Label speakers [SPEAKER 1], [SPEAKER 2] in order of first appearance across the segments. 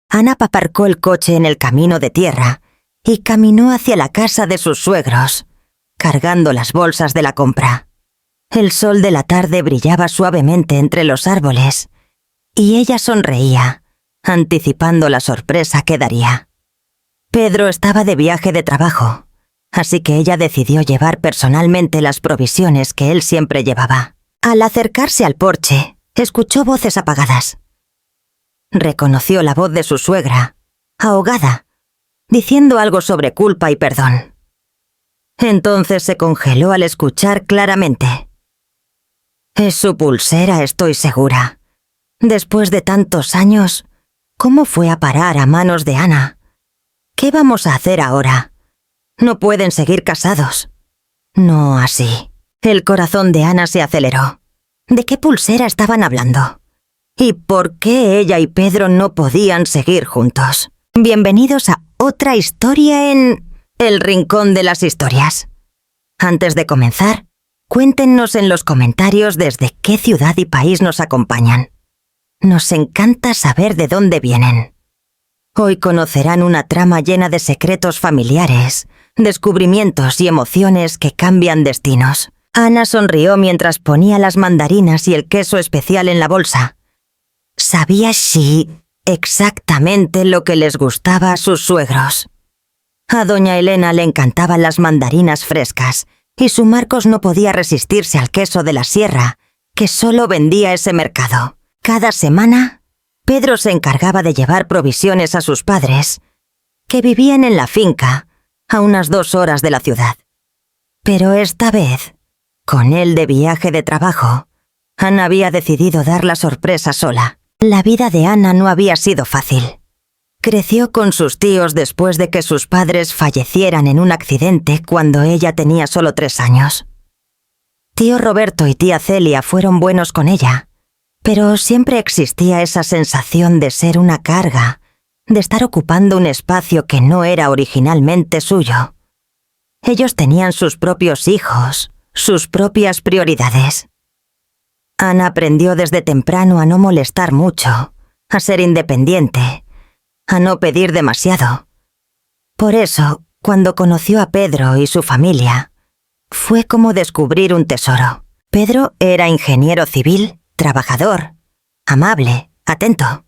[SPEAKER 1] Ana aparcó el coche en el camino de tierra y caminó hacia la casa de sus suegros, cargando las bolsas de la compra. El sol de la tarde brillaba suavemente entre los árboles y ella sonreía, anticipando la sorpresa que daría. Pedro estaba de viaje de trabajo, así que ella decidió llevar personalmente las provisiones que él siempre llevaba. Al acercarse al porche, escuchó voces apagadas. Reconoció la voz de su suegra, ahogada, diciendo algo sobre culpa y perdón. Entonces se congeló al escuchar claramente. Es su pulsera, estoy segura. Después de tantos años, ¿cómo fue a parar a manos de Ana? ¿Qué vamos a hacer ahora? No pueden seguir casados. No así. El corazón de Ana se aceleró. ¿De qué pulsera estaban hablando? ¿Y por qué ella y Pedro no podían seguir juntos? Bienvenidos a otra historia en El Rincón de las Historias. Antes de comenzar, cuéntenos en los comentarios desde qué ciudad y país nos acompañan. Nos encanta saber de dónde vienen. Hoy conocerán una trama llena de secretos familiares, descubrimientos y emociones que cambian destinos. Ana sonrió mientras ponía las mandarinas y el queso especial en la bolsa. Sabía exactamente lo que les gustaba a sus suegros. A doña Elena le encantaban las mandarinas frescas y su Marcos no podía resistirse al queso de la sierra, que solo vendía ese mercado. Cada semana, Pedro se encargaba de llevar provisiones a sus padres, que vivían en la finca, a unas 2 horas de la ciudad. Pero esta vez, con él de viaje de trabajo, Ana había decidido dar la sorpresa sola. La vida de Ana no había sido fácil. Creció con sus tíos después de que sus padres fallecieran en un accidente cuando ella tenía solo 3 años. Tío Roberto y tía Celia fueron buenos con ella, pero siempre existía esa sensación de ser una carga, de estar ocupando un espacio que no era originalmente suyo. Ellos tenían sus propios hijos, sus propias prioridades. Ana aprendió desde temprano a no molestar mucho, a ser independiente, a no pedir demasiado. Por eso, cuando conoció a Pedro y su familia, fue como descubrir un tesoro. Pedro era ingeniero civil, trabajador, amable, atento.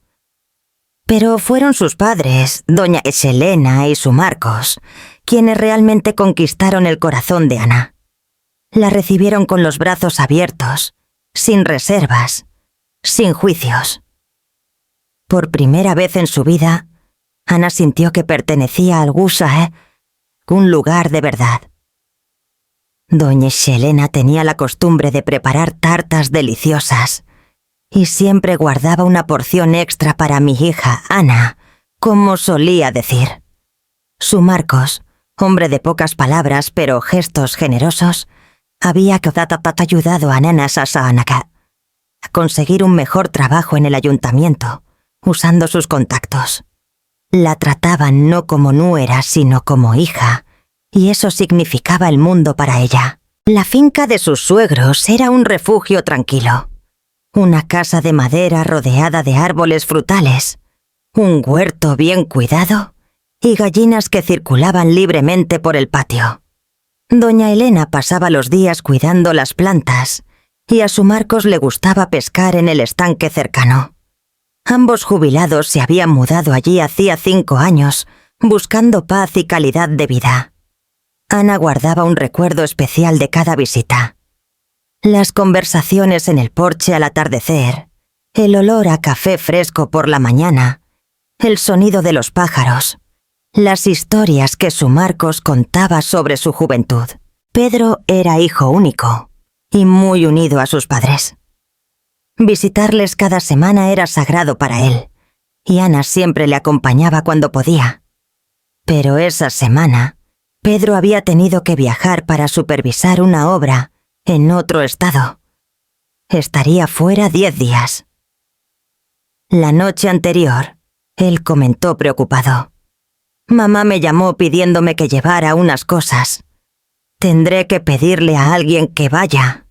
[SPEAKER 1] Pero fueron sus padres, doña Elena y su Marcos, quienes realmente conquistaron el corazón de Ana. La recibieron con los brazos abiertos, sin reservas, sin juicios. Por primera vez en su vida, Ana sintió que pertenecía al Gusa, un lugar de verdad. Doña Elena tenía la costumbre de preparar tartas deliciosas y siempre guardaba una porción extra para mi hija, Ana, como solía decir. Su Marcos, hombre de pocas palabras pero gestos generosos, había ayudado a Nana Sasanaka a conseguir un mejor trabajo en el ayuntamiento, usando sus contactos. La trataban no como nuera, sino como hija, y eso significaba el mundo para ella. La finca de sus suegros era un refugio tranquilo. Una casa de madera rodeada de árboles frutales, un huerto bien cuidado y gallinas que circulaban libremente por el patio. Doña Elena pasaba los días cuidando las plantas y a su Marcos le gustaba pescar en el estanque cercano. Ambos jubilados se habían mudado allí hacía 5 años, buscando paz y calidad de vida. Ana guardaba un recuerdo especial de cada visita. Las conversaciones en el porche al atardecer, el olor a café fresco por la mañana, el sonido de los pájaros, las historias que su Marcos contaba sobre su juventud. Pedro era hijo único y muy unido a sus padres. Visitarles cada semana era sagrado para él, y Ana siempre le acompañaba cuando podía. Pero esa semana, Pedro había tenido que viajar para supervisar una obra en otro estado. Estaría fuera 10 días. La noche anterior, él comentó preocupado. Mamá me llamó pidiéndome que llevara unas cosas. Tendré que pedirle a alguien que vaya.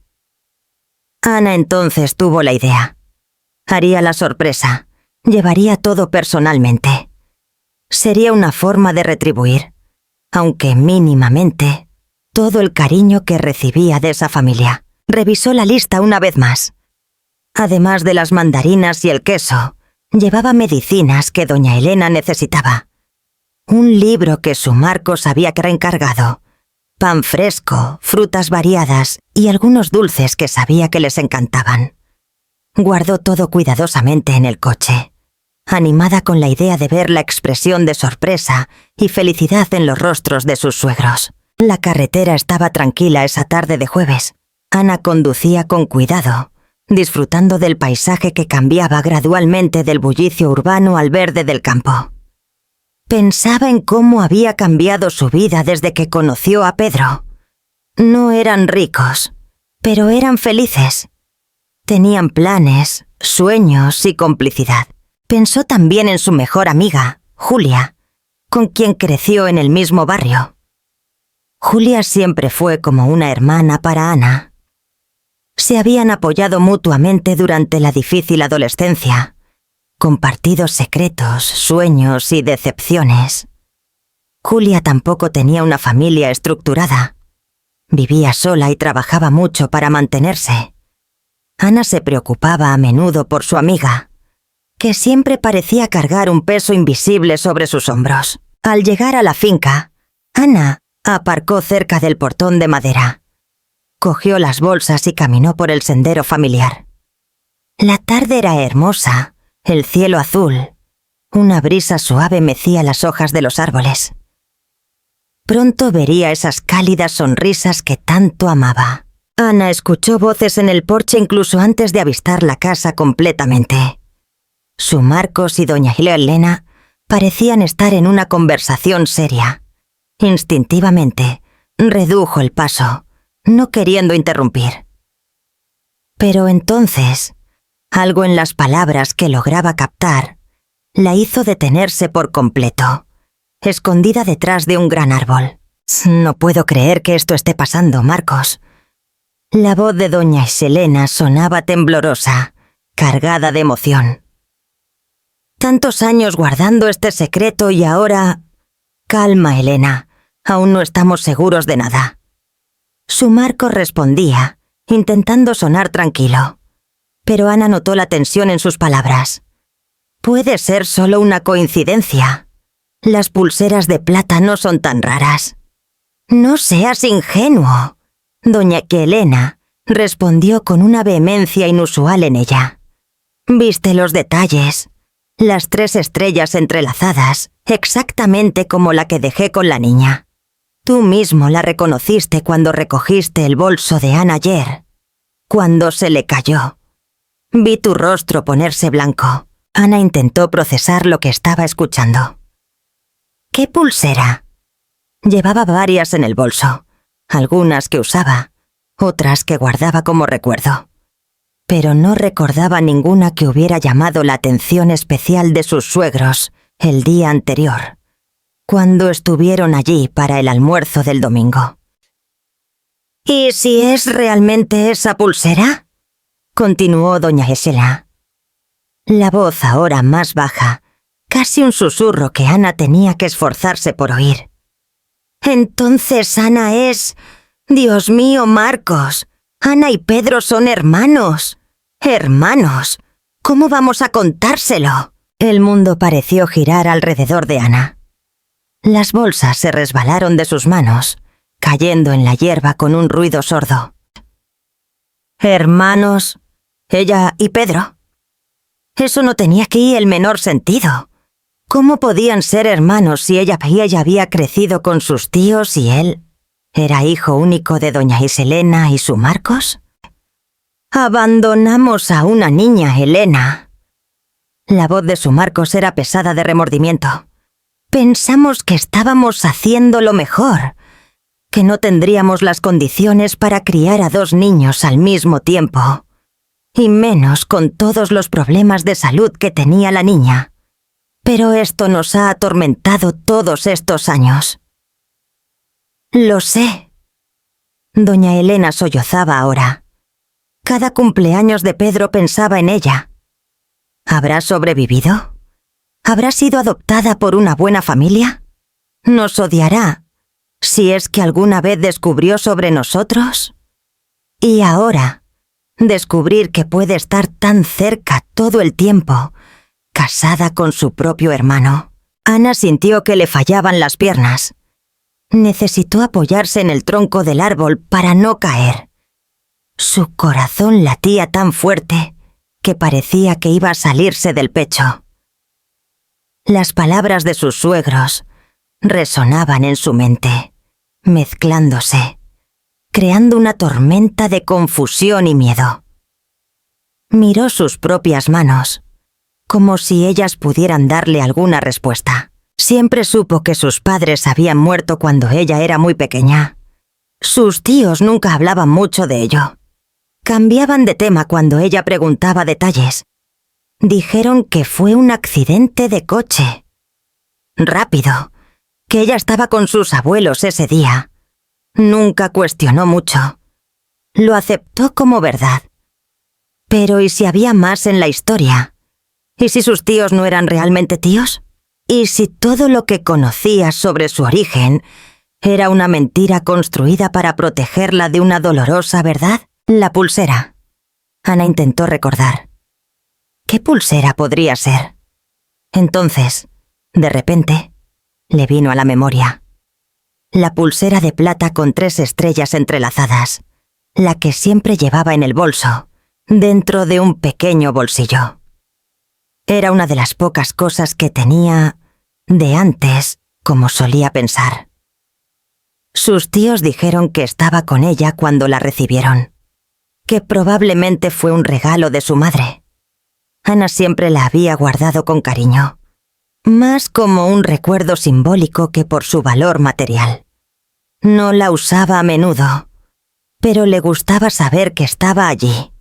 [SPEAKER 1] Ana entonces tuvo la idea. Haría la sorpresa. Llevaría todo personalmente. Sería una forma de retribuir, aunque mínimamente, todo el cariño que recibía de esa familia. Revisó la lista una vez más. Además de las mandarinas y el queso, llevaba medicinas que doña Elena necesitaba. Un libro que su Marcos había encargado, pan fresco, frutas variadas y algunos dulces que sabía que les encantaban. Guardó todo cuidadosamente en el coche, animada con la idea de ver la expresión de sorpresa y felicidad en los rostros de sus suegros. La carretera estaba tranquila esa tarde de jueves. Ana conducía con cuidado, disfrutando del paisaje que cambiaba gradualmente del bullicio urbano al verde del campo. Pensaba en cómo había cambiado su vida desde que conoció a Pedro. No eran ricos, pero eran felices. Tenían planes, sueños y complicidad. Pensó también en su mejor amiga, Julia, con quien creció en el mismo barrio. Julia siempre fue como una hermana para Ana. Se habían apoyado mutuamente durante la difícil adolescencia, compartidos secretos, sueños y decepciones. Julia tampoco tenía una familia estructurada. Vivía sola y trabajaba mucho para mantenerse. Ana se preocupaba a menudo por su amiga, que siempre parecía cargar un peso invisible sobre sus hombros. Al llegar a la finca, Ana aparcó cerca del portón de madera. Cogió las bolsas y caminó por el sendero familiar. La tarde era hermosa, el cielo azul. Una brisa suave mecía las hojas de los árboles. Pronto vería esas cálidas sonrisas que tanto amaba. Ana escuchó voces en el porche incluso antes de avistar la casa completamente. Su Marcos y doña Elena parecían estar en una conversación seria. Instintivamente, redujo el paso, no queriendo interrumpir. Pero entonces, algo en las palabras que lograba captar la hizo detenerse por completo, escondida detrás de un gran árbol. «No puedo creer que esto esté pasando, Marcos». La voz de doña Elena sonaba temblorosa, cargada de emoción. «Tantos años guardando este secreto y ahora...» «Calma, Elena. Aún no estamos seguros de nada». Su Marcos respondía, intentando sonar tranquilo. Pero Ana notó la tensión en sus palabras. «Puede ser solo una coincidencia. Las pulseras de plata no son tan raras». «No seas ingenuo», doña Elena respondió con una vehemencia inusual en ella. «Viste los detalles. Las 3 estrellas entrelazadas, exactamente como la que dejé con la niña. Tú mismo la reconociste cuando recogiste el bolso de Ana ayer, cuando se le cayó. Vi tu rostro ponerse blanco». Ana intentó procesar lo que estaba escuchando. «¿Qué pulsera?» Llevaba varias en el bolso, algunas que usaba, otras que guardaba como recuerdo. Pero no recordaba ninguna que hubiera llamado la atención especial de sus suegros el día anterior, cuando estuvieron allí para el almuerzo del domingo. «¿Y si es realmente esa pulsera?», continuó doña Elena. La voz ahora más baja, casi un susurro que Ana tenía que esforzarse por oír. «Entonces Ana es... Dios mío, Marcos, Ana y Pedro son hermanos. ¡Hermanos! ¿Cómo vamos a contárselo?». El mundo pareció girar alrededor de Ana. Las bolsas se resbalaron de sus manos, cayendo en la hierba con un ruido sordo. «¿Hermanos? ¿Ella y Pedro?» Eso no tenía aquí el menor sentido. ¿Cómo podían ser hermanos si ella había crecido con sus tíos y él era hijo único de doña Elena y su Marcos? «Abandonamos a una niña, Elena». La voz de su Marcos era pesada de remordimiento. «Pensamos que estábamos haciendo lo mejor, que no tendríamos las condiciones para criar a 2 niños al mismo tiempo, y menos con todos los problemas de salud que tenía la niña. Pero esto nos ha atormentado todos estos años». «Lo sé». Doña Elena sollozaba ahora. Cada cumpleaños de Pedro pensaba en ella. ¿Habrá sobrevivido? ¿Habrá sido adoptada por una buena familia? ¿Nos odiará si es que alguna vez descubrió sobre nosotros? Y ahora, descubrir que puede estar tan cerca todo el tiempo, casada con su propio hermano. Ana sintió que le fallaban las piernas. Necesitó apoyarse en el tronco del árbol para no caer. Su corazón latía tan fuerte que parecía que iba a salirse del pecho. Las palabras de sus suegros resonaban en su mente, mezclándose, creando una tormenta de confusión y miedo. Miró sus propias manos, como si ellas pudieran darle alguna respuesta. Siempre supo que sus padres habían muerto cuando ella era muy pequeña. Sus tíos nunca hablaban mucho de ello. Cambiaban de tema cuando ella preguntaba detalles. Dijeron que fue un accidente de coche. Rápido, que ella estaba con sus abuelos ese día. Nunca cuestionó mucho. Lo aceptó como verdad. Pero ¿y si había más en la historia? ¿Y si sus tíos no eran realmente tíos? ¿Y si todo lo que conocía sobre su origen era una mentira construida para protegerla de una dolorosa verdad? La pulsera. Ana intentó recordar. ¿Qué pulsera podría ser? Entonces, de repente, le vino a la memoria. La pulsera de plata con 3 estrellas entrelazadas, la que siempre llevaba en el bolso, dentro de un pequeño bolsillo. Era una de las pocas cosas que tenía de antes, como solía pensar. Sus tíos dijeron que estaba con ella cuando la recibieron, que probablemente fue un regalo de su madre. Ana siempre la había guardado con cariño, más como un recuerdo simbólico que por su valor material. No la usaba a menudo, pero le gustaba saber que estaba allí.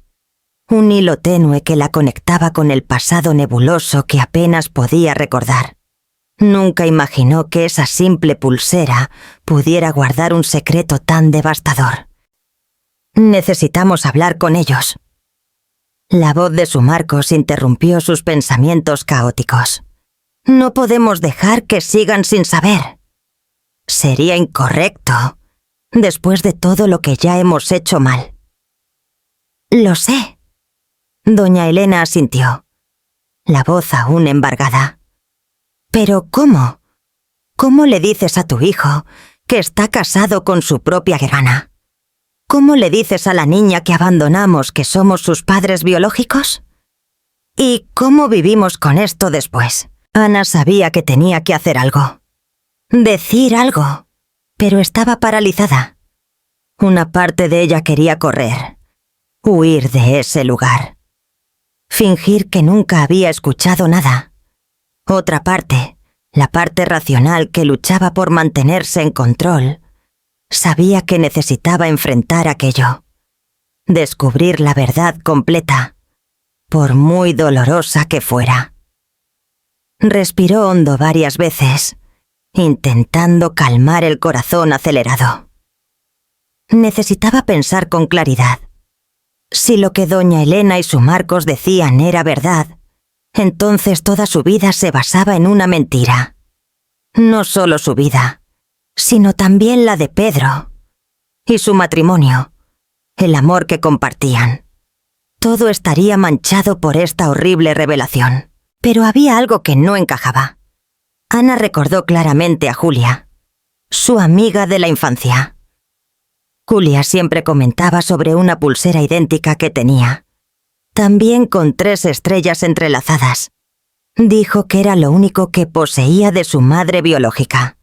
[SPEAKER 1] Un hilo tenue que la conectaba con el pasado nebuloso que apenas podía recordar. Nunca imaginó que esa simple pulsera pudiera guardar un secreto tan devastador. Necesitamos hablar con ellos. La voz de su Marcos interrumpió sus pensamientos caóticos. No podemos dejar que sigan sin saber. Sería incorrecto, después de todo lo que ya hemos hecho mal. Lo sé. Doña Elena asintió, la voz aún embargada. ¿Pero cómo? ¿Cómo le dices a tu hijo que está casado con su propia hermana? ¿Cómo le dices a la niña que abandonamos que somos sus padres biológicos? ¿Y cómo vivimos con esto después? Ana sabía que tenía que hacer algo. Decir algo, pero estaba paralizada. Una parte de ella quería correr, huir de ese lugar. Fingir que nunca había escuchado nada. Otra parte, la parte racional que luchaba por mantenerse en control, sabía que necesitaba enfrentar aquello. Descubrir la verdad completa, por muy dolorosa que fuera. Respiró hondo varias veces, intentando calmar el corazón acelerado. Necesitaba pensar con claridad. Si lo que doña Elena y su Marcos decían era verdad, entonces toda su vida se basaba en una mentira. No solo su vida, sino también la de Pedro. Y su matrimonio, el amor que compartían. Todo estaría manchado por esta horrible revelación. Pero había algo que no encajaba. Ana recordó claramente a Julia, su amiga de la infancia. Julia siempre comentaba sobre una pulsera idéntica que tenía, también con 3 estrellas entrelazadas. Dijo que era lo único que poseía de su madre biológica,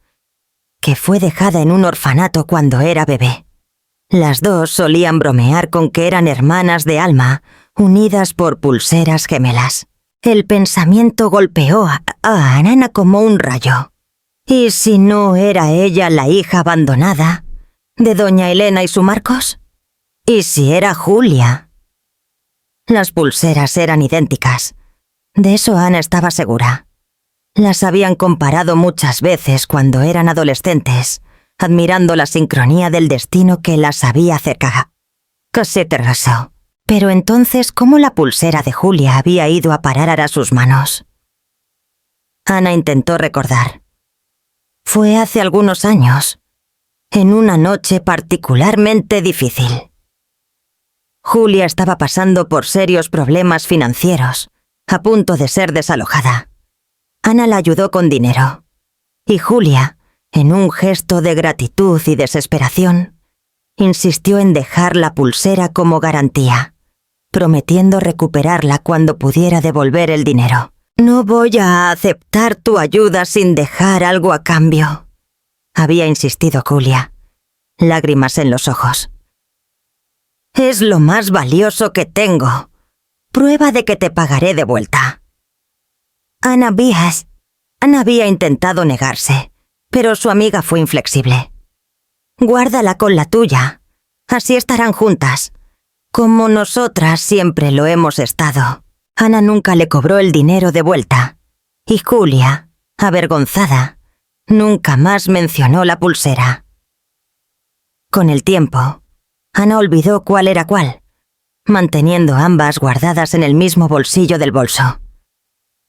[SPEAKER 1] que fue dejada en un orfanato cuando era bebé. Las dos solían bromear con que eran hermanas de alma, unidas por pulseras gemelas. El pensamiento golpeó a Ana como un rayo. ¿Y si no era ella la hija abandonada de doña Elena y su Marcos? ¿Y si era Julia? Las pulseras eran idénticas. De eso Ana estaba segura. Las habían comparado muchas veces cuando eran adolescentes, admirando la sincronía del destino que las había acercado. Casi terrasó. Pero entonces, ¿cómo la pulsera de Julia había ido a parar a sus manos? Ana intentó recordar. Fue hace algunos años, en una noche particularmente difícil. Julia estaba pasando por serios problemas financieros, a punto de ser desalojada. Ana la ayudó con dinero, y Julia, en un gesto de gratitud y desesperación, insistió en dejar la pulsera como garantía, prometiendo recuperarla cuando pudiera devolver el dinero. «No voy a aceptar tu ayuda sin dejar algo a cambio», había insistido Julia, lágrimas en los ojos. «Es lo más valioso que tengo. Prueba de que te pagaré de vuelta». Ana había intentado negarse, pero su amiga fue inflexible. «Guárdala con la tuya. Así estarán juntas, como nosotras siempre lo hemos estado». Ana nunca le cobró el dinero de vuelta, y Julia, avergonzada, nunca más mencionó la pulsera. Con el tiempo, Ana olvidó cuál era cuál, manteniendo ambas guardadas en el mismo bolsillo del bolso.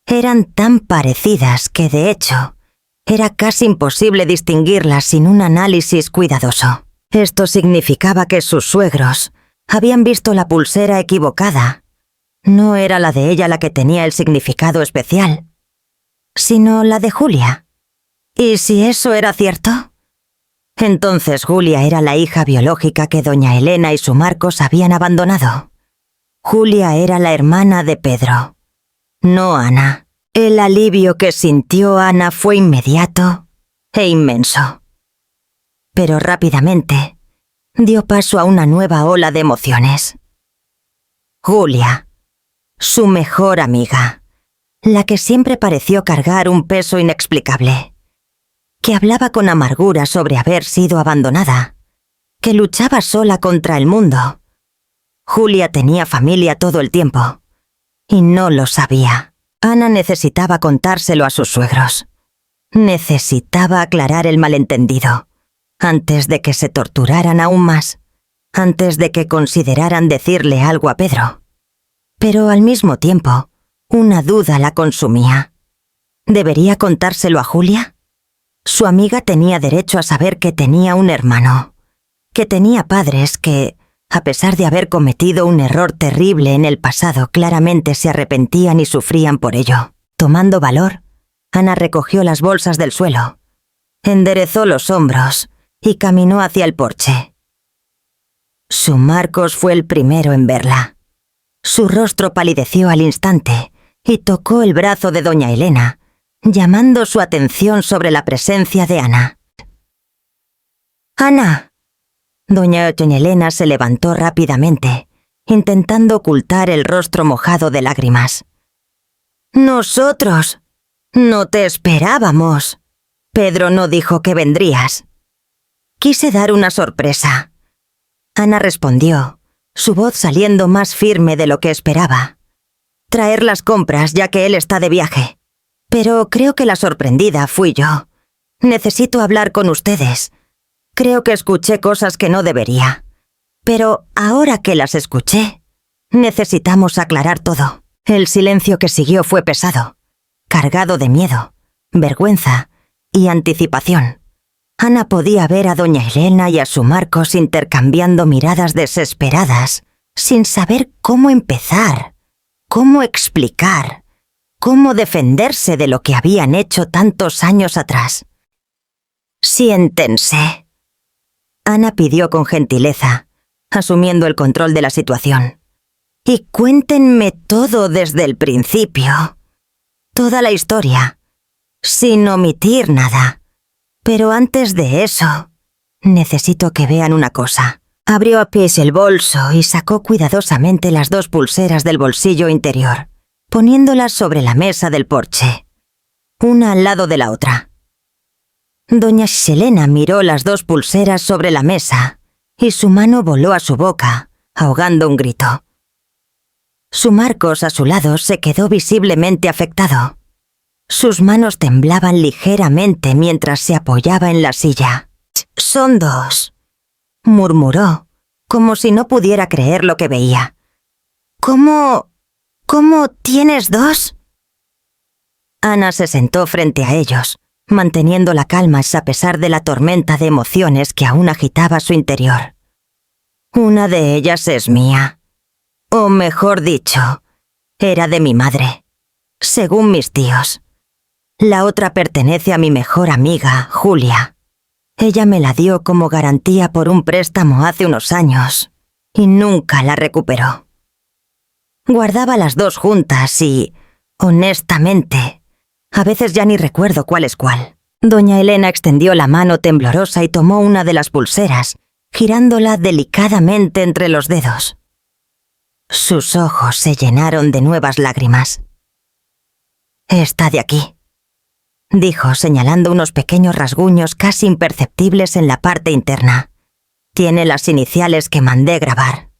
[SPEAKER 1] Eran tan parecidas que, de hecho, era casi imposible distinguirlas sin un análisis cuidadoso. Esto significaba que sus suegros habían visto la pulsera equivocada. No era la de ella la que tenía el significado especial, sino la de Julia. ¿Y si eso era cierto? Entonces Julia era la hija biológica que doña Elena y su Marcos habían abandonado. Julia era la hermana de Pedro, no Ana. El alivio que sintió Ana fue inmediato e inmenso. Pero rápidamente dio paso a una nueva ola de emociones. Julia, su mejor amiga, la que siempre pareció cargar un peso inexplicable, que hablaba con amargura sobre haber sido abandonada, que luchaba sola contra el mundo. Julia tenía familia todo el tiempo, y no lo sabía. Ana necesitaba contárselo a sus suegros. Necesitaba aclarar el malentendido, antes de que se torturaran aún más, antes de que consideraran decirle algo a Pedro. Pero al mismo tiempo, una duda la consumía. ¿Debería contárselo a Julia? Su amiga tenía derecho a saber que tenía un hermano, que tenía padres que, a pesar de haber cometido un error terrible en el pasado, claramente se arrepentían y sufrían por ello. Tomando valor, Ana recogió las bolsas del suelo, enderezó los hombros y caminó hacia el porche. Su Marcos fue el primero en verla. Su rostro palideció al instante y tocó el brazo de doña Elena, llamando su atención sobre la presencia de Ana. «¡Ana!». Doña Elena se levantó rápidamente, intentando ocultar el rostro mojado de lágrimas. «¡Nosotros! No te esperábamos. Pedro no dijo que vendrías». «Quise dar una sorpresa». Ana respondió, su voz saliendo más firme de lo que esperaba. «Traer las compras, ya que él está de viaje. Pero creo que la sorprendida fui yo. Necesito hablar con ustedes. Creo que escuché cosas que no debería. Pero ahora que las escuché, necesitamos aclarar todo». El silencio que siguió fue pesado, cargado de miedo, vergüenza y anticipación. Ana podía ver a doña Elena y a su Marcos intercambiando miradas desesperadas, sin saber cómo empezar, cómo explicar, cómo defenderse de lo que habían hecho tantos años atrás. «Siéntense», Ana pidió con gentileza, asumiendo el control de la situación. «Y cuéntenme todo desde el principio. Toda la historia, sin omitir nada. Pero antes de eso, necesito que vean una cosa». Abrió a pies el bolso y sacó cuidadosamente las 2 pulseras del bolsillo interior, poniéndolas sobre la mesa del porche, una al lado de la otra. Doña Elena miró las 2 pulseras sobre la mesa y su mano voló a su boca, ahogando un grito. Su Marcos, a su lado, se quedó visiblemente afectado. Sus manos temblaban ligeramente mientras se apoyaba en la silla. «Son 2», murmuró, como si no pudiera creer lo que veía. ¿Cómo tienes 2? Ana se sentó frente a ellos, manteniendo la calma a pesar de la tormenta de emociones que aún agitaba su interior. Una de ellas es mía. O mejor dicho, era de mi madre, según mis tíos. La otra pertenece a mi mejor amiga, Julia. Ella me la dio como garantía por un préstamo hace unos años y nunca la recuperó. Guardaba las dos juntas y, honestamente, a veces ya ni recuerdo cuál es cuál. Doña Elena extendió la mano temblorosa y tomó una de las pulseras, girándola delicadamente entre los dedos. Sus ojos se llenaron de nuevas lágrimas. «Esta de aquí», dijo, señalando unos pequeños rasguños casi imperceptibles en la parte interna. «Tiene las iniciales que mandé grabar.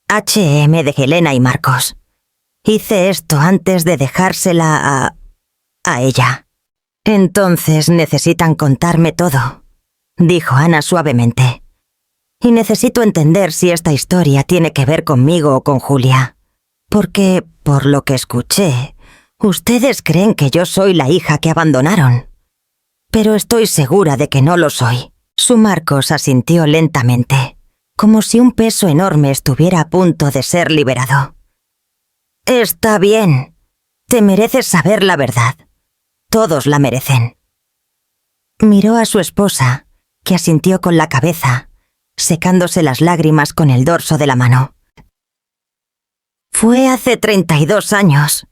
[SPEAKER 1] H.M. de Helena y Marcos. Hice esto antes de dejársela a ella». «Entonces necesitan contarme todo», dijo Ana suavemente. «Y necesito entender si esta historia tiene que ver conmigo o con Julia. Porque, por lo que escuché, ustedes creen que yo soy la hija que abandonaron. Pero estoy segura de que no lo soy». Su Marcos asintió lentamente, como si un peso enorme estuviera a punto de ser liberado. «Está bien. Te mereces saber la verdad. Todos la merecen». Miró a su esposa, que asintió con la cabeza, secándose las lágrimas con el dorso de la mano. «Fue hace 32 años»,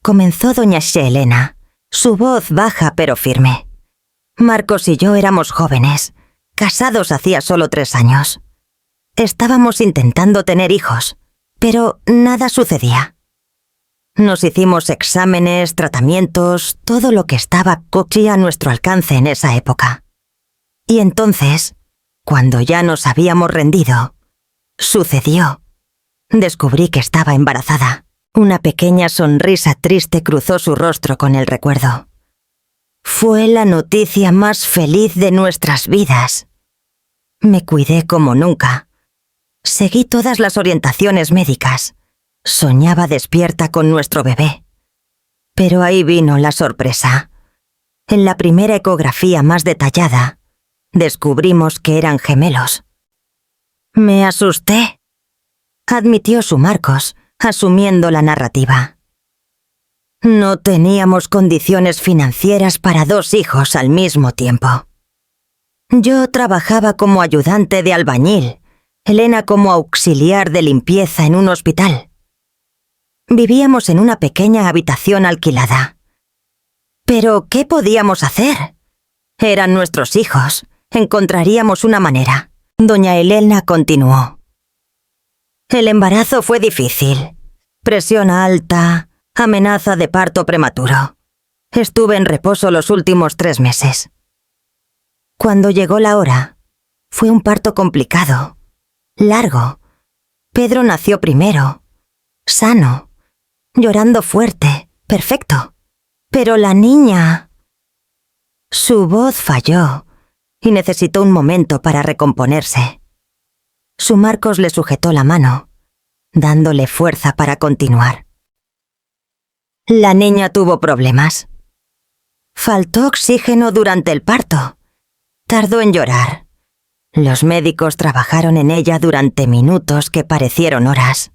[SPEAKER 1] comenzó doña Helena, su voz baja pero firme. «Marcos y yo éramos jóvenes, casados hacía solo 3 años. Estábamos intentando tener hijos, pero nada sucedía. Nos hicimos exámenes, tratamientos, todo lo que estaba a nuestro alcance en esa época. Y entonces, cuando ya nos habíamos rendido, sucedió. Descubrí que estaba embarazada». Una pequeña sonrisa triste cruzó su rostro con el recuerdo. «Fue la noticia más feliz de nuestras vidas. Me cuidé como nunca. Seguí todas las orientaciones médicas. Soñaba despierta con nuestro bebé. Pero ahí vino la sorpresa. En la primera ecografía más detallada, descubrimos que eran gemelos». «Me asusté», admitió su Marcos, asumiendo la narrativa. «No teníamos condiciones financieras para 2 hijos al mismo tiempo. Yo trabajaba como ayudante de albañil, Elena como auxiliar de limpieza en un hospital. Vivíamos en una pequeña habitación alquilada. Pero, ¿qué podíamos hacer? Eran nuestros hijos, encontraríamos una manera». Doña Elena continuó. «El embarazo fue difícil. Presión alta, amenaza de parto prematuro. Estuve en reposo los últimos 3 meses. Cuando llegó la hora, fue un parto complicado, largo. Pedro nació primero, sano, llorando fuerte, perfecto. Pero la niña...». Su voz falló y necesitó un momento para recomponerse. Su Marcos le sujetó la mano, dándole fuerza para continuar. «La niña tuvo problemas. Faltó oxígeno durante el parto. Tardó en llorar. Los médicos trabajaron en ella durante minutos que parecieron horas.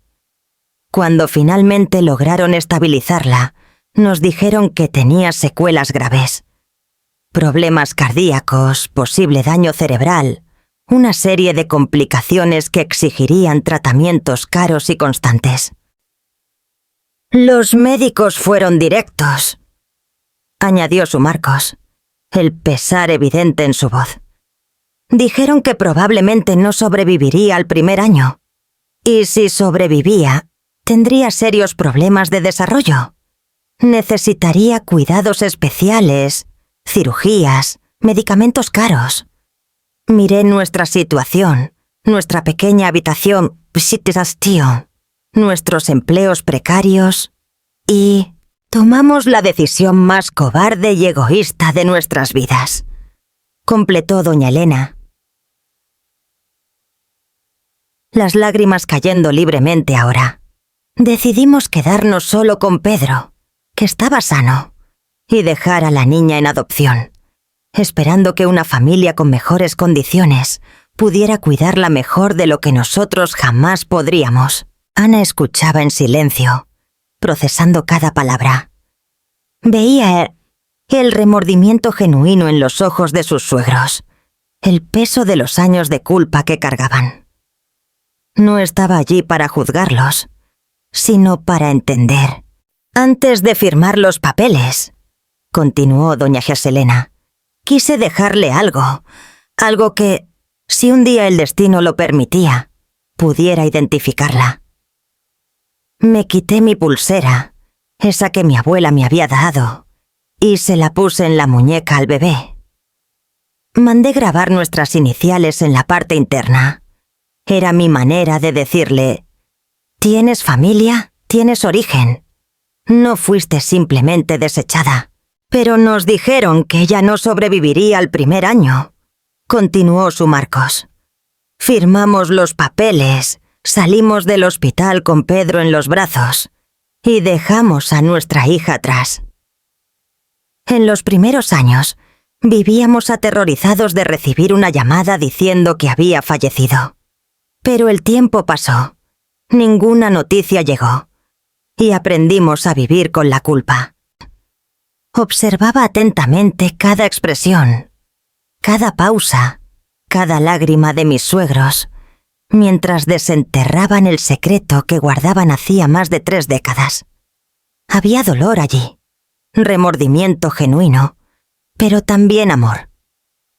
[SPEAKER 1] Cuando finalmente lograron estabilizarla, nos dijeron que tenía secuelas graves. Problemas cardíacos, posible daño cerebral, una serie de complicaciones que exigirían tratamientos caros y constantes. «Los médicos fueron directos», añadió su Marcos, el pesar evidente en su voz. «Dijeron que probablemente no sobreviviría al primer año. Y si sobrevivía, tendría serios problemas de desarrollo. Necesitaría cuidados especiales, cirugías, medicamentos caros. Miré nuestra situación, nuestra pequeña habitación, nuestros empleos precarios y tomamos la decisión más cobarde y egoísta de nuestras vidas», completó doña Elena. Las lágrimas cayendo libremente ahora. «Decidimos quedarnos solo con Pedro, que estaba sano, y dejar a la niña en adopción, esperando que una familia con mejores condiciones pudiera cuidarla mejor de lo que nosotros jamás podríamos. Ana escuchaba en silencio, procesando cada palabra. Veía el remordimiento genuino en los ojos de sus suegros, el peso de los años de culpa que cargaban. No estaba allí para juzgarlos, sino para entender. Antes de firmar los papeles, continuó doña Geselena, quise dejarle algo que, si un día el destino lo permitía, pudiera identificarla. Me quité mi pulsera, esa que mi abuela me había dado, y se la puse en la muñeca al bebé. Mandé grabar nuestras iniciales en la parte interna. Era mi manera de decirle: tienes familia, tienes origen. No fuiste simplemente desechada. Pero nos dijeron que ella no sobreviviría al primer año, continuó su Marcos. Firmamos los papeles, salimos del hospital con Pedro en los brazos y dejamos a nuestra hija atrás. En los primeros años, vivíamos aterrorizados de recibir una llamada diciendo que había fallecido. Pero el tiempo pasó, ninguna noticia llegó, y aprendimos a vivir con la culpa. Observaba atentamente cada expresión, cada pausa, cada lágrima de mis suegros, mientras desenterraban el secreto que guardaban hacía más de 3 décadas. Había dolor allí, remordimiento genuino, pero también amor.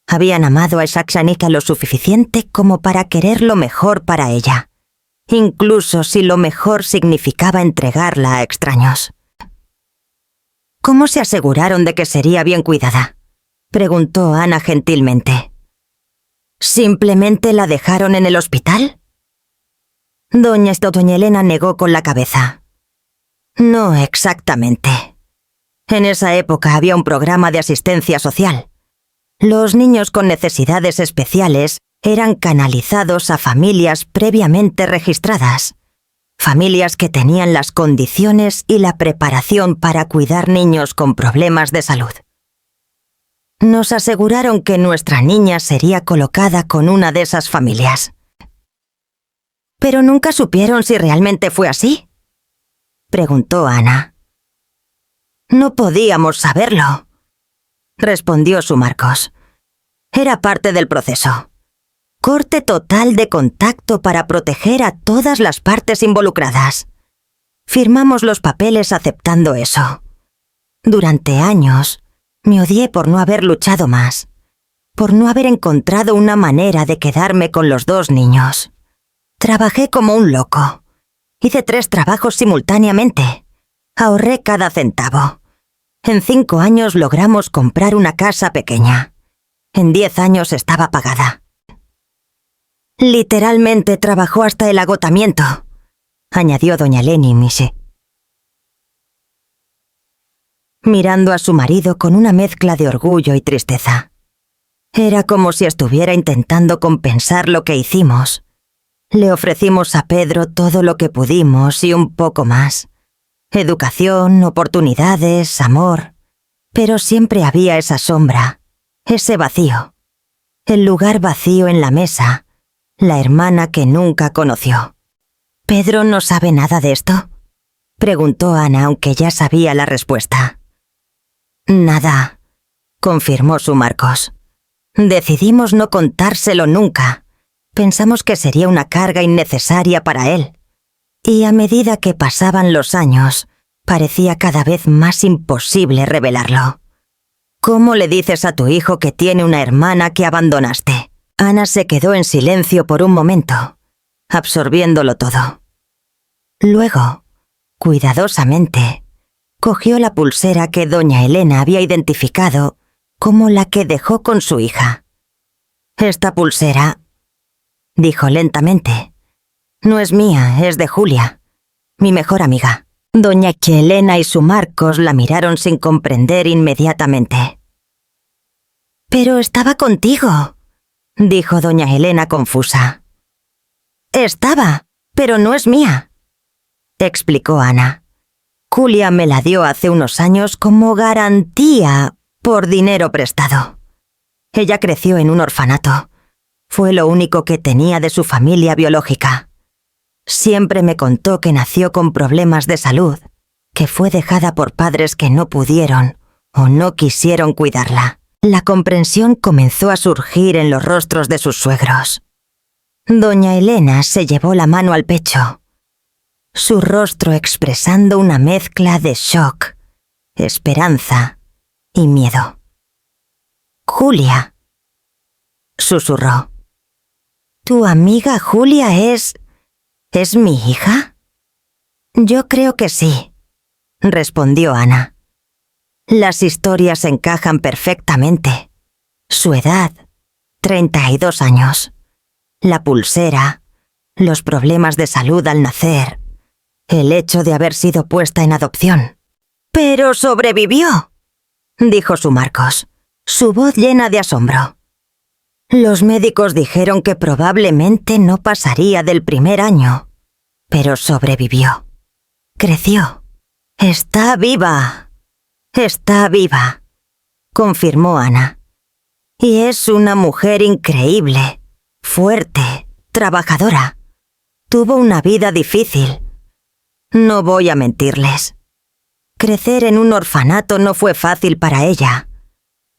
[SPEAKER 1] Habían amado a Saxanica lo suficiente como para querer lo mejor para ella, incluso si lo mejor significaba entregarla a extraños. ¿Cómo se aseguraron de que sería bien cuidada?, preguntó Ana gentilmente. ¿Simplemente la dejaron en el hospital? Doña Elena negó con la cabeza. No exactamente. En esa época había un programa de asistencia social. Los niños con necesidades especiales eran canalizados a familias previamente registradas, familias que tenían las condiciones y la preparación para cuidar niños con problemas de salud. Nos aseguraron que nuestra niña sería colocada con una de esas familias. ¿Pero nunca supieron si realmente fue así?, preguntó Ana. No podíamos saberlo, respondió su Marcos. Era parte del proceso. Corte total de contacto para proteger a todas las partes involucradas. Firmamos los papeles aceptando eso. Durante años, me odié por no haber luchado más, por no haber encontrado una manera de quedarme con los 2 niños. Trabajé como un loco. Hice 3 trabajos simultáneamente. Ahorré cada centavo. En 5 años logramos comprar una casa pequeña. En 10 años estaba pagada. Literalmente trabajó hasta el agotamiento, añadió doña Leni Mise, mirando a su marido con una mezcla de orgullo y tristeza. Era como si estuviera intentando compensar lo que hicimos. Le ofrecimos a Pedro todo lo que pudimos y un poco más. Educación, oportunidades, amor. Pero siempre había esa sombra, ese vacío. El lugar vacío en la mesa, la hermana que nunca conoció. ¿Pedro no sabe nada de esto?, preguntó Ana, aunque ya sabía la respuesta. Nada, confirmó su Marcos. Decidimos no contárselo nunca. Pensamos que sería una carga innecesaria para él. Y a medida que pasaban los años, parecía cada vez más imposible revelarlo. ¿Cómo le dices a tu hijo que tiene una hermana que abandonaste? Ana se quedó en silencio por un momento, absorbiéndolo todo. Luego, cuidadosamente, cogió la pulsera que doña Elena había identificado como la que dejó con su hija. Esta pulsera, dijo lentamente, no es mía, es de Julia, mi mejor amiga. Doña Elena y su Marcos la miraron sin comprender inmediatamente. «Pero estaba contigo», dijo doña Elena confusa. «Estaba, pero no es mía», explicó Ana. Julia me la dio hace unos años como garantía por dinero prestado. Ella creció en un orfanato. Fue lo único que tenía de su familia biológica. Siempre me contó que nació con problemas de salud, que fue dejada por padres que no pudieron o no quisieron cuidarla. La comprensión comenzó a surgir en los rostros de sus suegros. Doña Elena se llevó la mano al pecho, su rostro expresando una mezcla de shock, esperanza y miedo. «Julia», susurró. «¿Tu amiga Julia es mi hija?» «Yo creo que sí», respondió Ana. Las historias encajan perfectamente. Su edad, 32 años. La pulsera, los problemas de salud al nacer, el hecho de haber sido puesta en adopción. «¡Pero sobrevivió!», dijo su Marcos, su voz llena de asombro. «Los médicos dijeron que probablemente no pasaría del primer año, pero sobrevivió. Creció. Está viva. Está viva», confirmó Ana. «Y es una mujer increíble, fuerte, trabajadora. Tuvo una vida difícil. No voy a mentirles. Crecer en un orfanato no fue fácil para ella.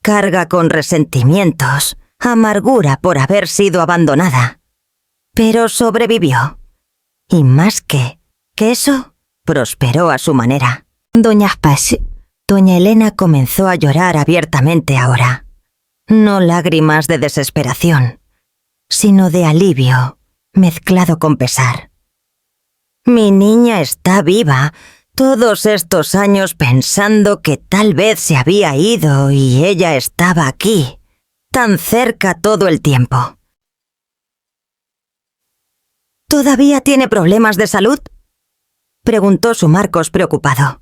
[SPEAKER 1] Carga con resentimientos, amargura por haber sido abandonada. Pero sobrevivió. Y más que eso, prosperó a su manera». Doña Elena comenzó a llorar abiertamente ahora. No lágrimas de desesperación, sino de alivio, mezclado con pesar. «Mi niña está viva, todos estos años pensando que tal vez se había ido y ella estaba aquí, tan cerca todo el tiempo». «¿Todavía tiene problemas de salud?», preguntó su Marcos preocupado.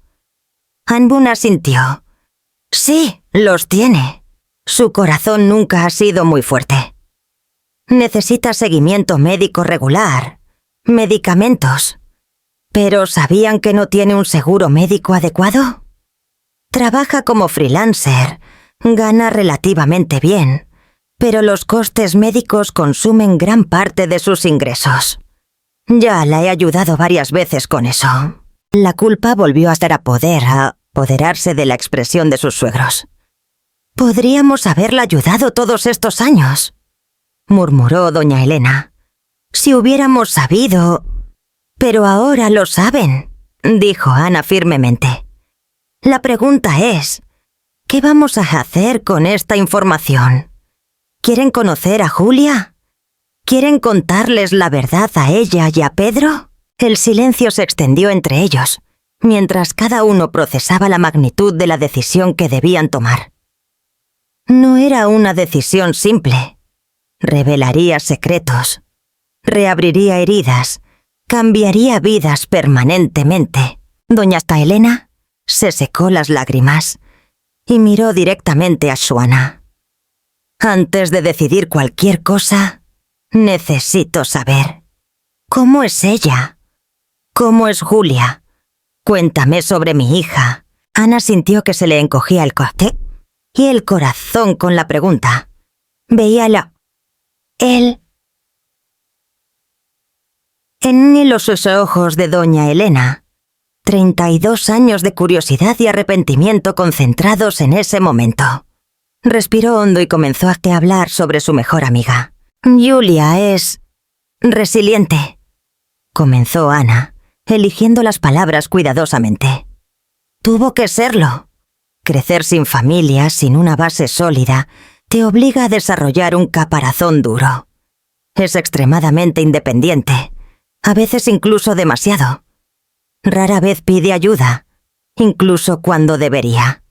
[SPEAKER 1] Anbun asintió. «Sí, los tiene. Su corazón nunca ha sido muy fuerte. Necesita seguimiento médico regular, medicamentos. ¿Pero sabían que no tiene un seguro médico adecuado? Trabaja como freelancer, gana relativamente bien, pero los costes médicos consumen gran parte de sus ingresos. Ya la he ayudado varias veces con eso». La culpa volvió a apoderarse de la expresión de sus suegros. «Podríamos haberla ayudado todos estos años», murmuró doña Elena. «Si hubiéramos sabido...» «Pero ahora lo saben», dijo Ana firmemente. «La pregunta es, ¿qué vamos a hacer con esta información? ¿Quieren conocer a Julia? ¿Quieren contarles la verdad a ella y a Pedro?» El silencio se extendió entre ellos, mientras cada uno procesaba la magnitud de la decisión que debían tomar. No era una decisión simple. Revelaría secretos, reabriría heridas, cambiaría vidas permanentemente. Doña Elena se secó las lágrimas y miró directamente a Joana. «Antes de decidir cualquier cosa, necesito saber. ¿Cómo es ella? ¿Cómo es Julia? Cuéntame sobre mi hija». Ana sintió que se le encogía el coste y el corazón con la pregunta. Veía en los ojos de doña Elena, 32 años de curiosidad y arrepentimiento concentrados en ese momento. Respiró hondo y comenzó a hablar sobre su mejor amiga. «Julia es resiliente», comenzó Ana, eligiendo las palabras cuidadosamente. «Tuvo que serlo. Crecer sin familia, sin una base sólida, te obliga a desarrollar un caparazón duro. Es extremadamente independiente, a veces incluso demasiado. Rara vez pide ayuda, incluso cuando debería».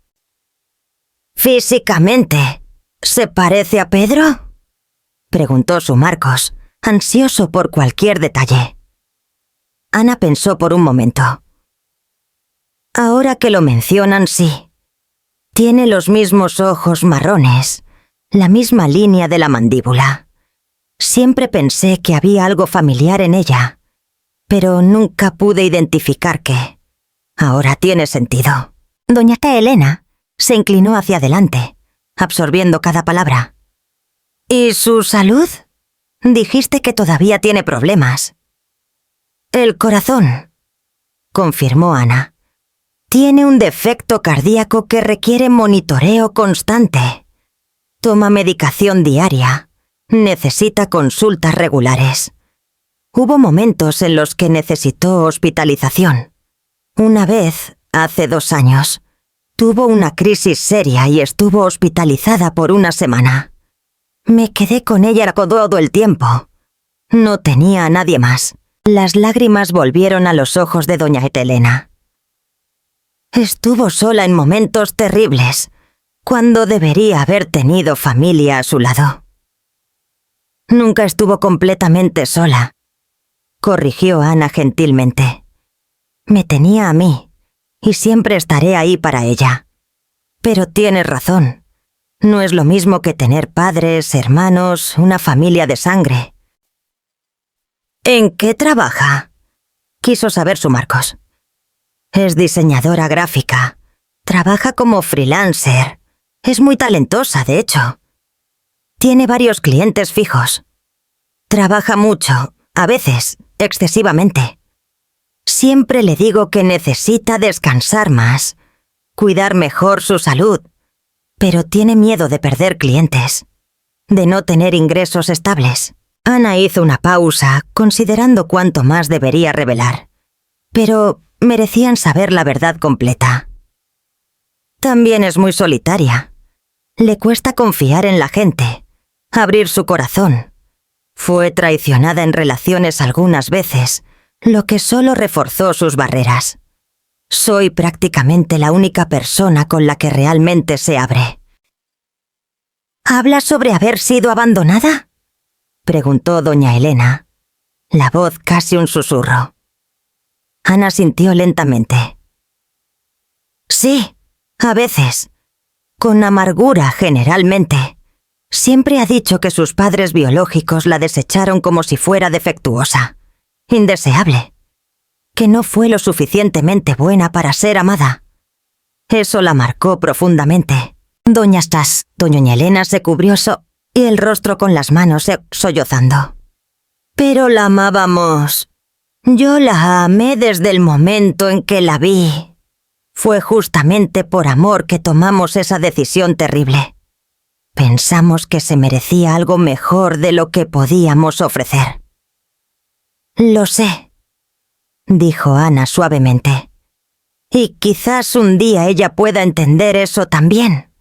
[SPEAKER 1] «¿Físicamente se parece a Pedro?», preguntó su Marcos, ansioso por cualquier detalle. Ana pensó por un momento. «Ahora que lo mencionan, sí. Tiene los mismos ojos marrones, la misma línea de la mandíbula. Siempre pensé que había algo familiar en ella, pero nunca pude identificar qué. Ahora tiene sentido. Doña Elena se inclinó hacia adelante, absorbiendo cada palabra. ¿Y su salud? Dijiste que todavía tiene problemas. El corazón, confirmó Ana. Tiene un defecto cardíaco que requiere monitoreo constante. Toma medicación diaria. Necesita consultas regulares. Hubo momentos en los que necesitó hospitalización. Una vez, hace 2 años, tuvo una crisis seria y estuvo hospitalizada por 1 semana. Me quedé con ella todo el tiempo. No tenía a nadie más. Las lágrimas volvieron a los ojos de doña Elena. Estuvo sola en momentos terribles, cuando debería haber tenido familia a su lado. Nunca estuvo completamente sola, corrigió Ana gentilmente. Me tenía a mí, y siempre estaré ahí para ella. Pero tienes razón. No es lo mismo que tener padres, hermanos, una familia de sangre. ¿En qué trabaja? Quiso saber su Marcos. Es diseñadora gráfica. Trabaja como freelancer. Es muy talentosa, de hecho. Tiene varios clientes fijos. Trabaja mucho, a veces, excesivamente. Siempre le digo que necesita descansar más, cuidar mejor su salud, pero tiene miedo de perder clientes, de no tener ingresos estables. Ana hizo una pausa, considerando cuánto más debería revelar, pero merecían saber la verdad completa. También es muy solitaria. Le cuesta confiar en la gente, abrir su corazón. Fue traicionada en relaciones algunas veces, lo que solo reforzó sus barreras. Soy prácticamente la única persona con la que realmente se abre. ¿Habla sobre haber sido abandonada?, preguntó doña Elena, la voz casi un susurro. Ana sintió lentamente. Sí, a veces. Con amargura, generalmente. Siempre ha dicho que sus padres biológicos la desecharon como si fuera defectuosa, indeseable, que no fue lo suficientemente buena para ser amada. Eso la marcó profundamente. Doña Elena se cubrió y el rostro con las manos sollozando. Pero la amábamos. Yo la amé desde el momento en que la vi. Fue justamente por amor que tomamos esa decisión terrible. Pensamos que se merecía algo mejor de lo que podíamos ofrecer. Lo sé, dijo Ana suavemente. Y quizás un día ella pueda entender eso también.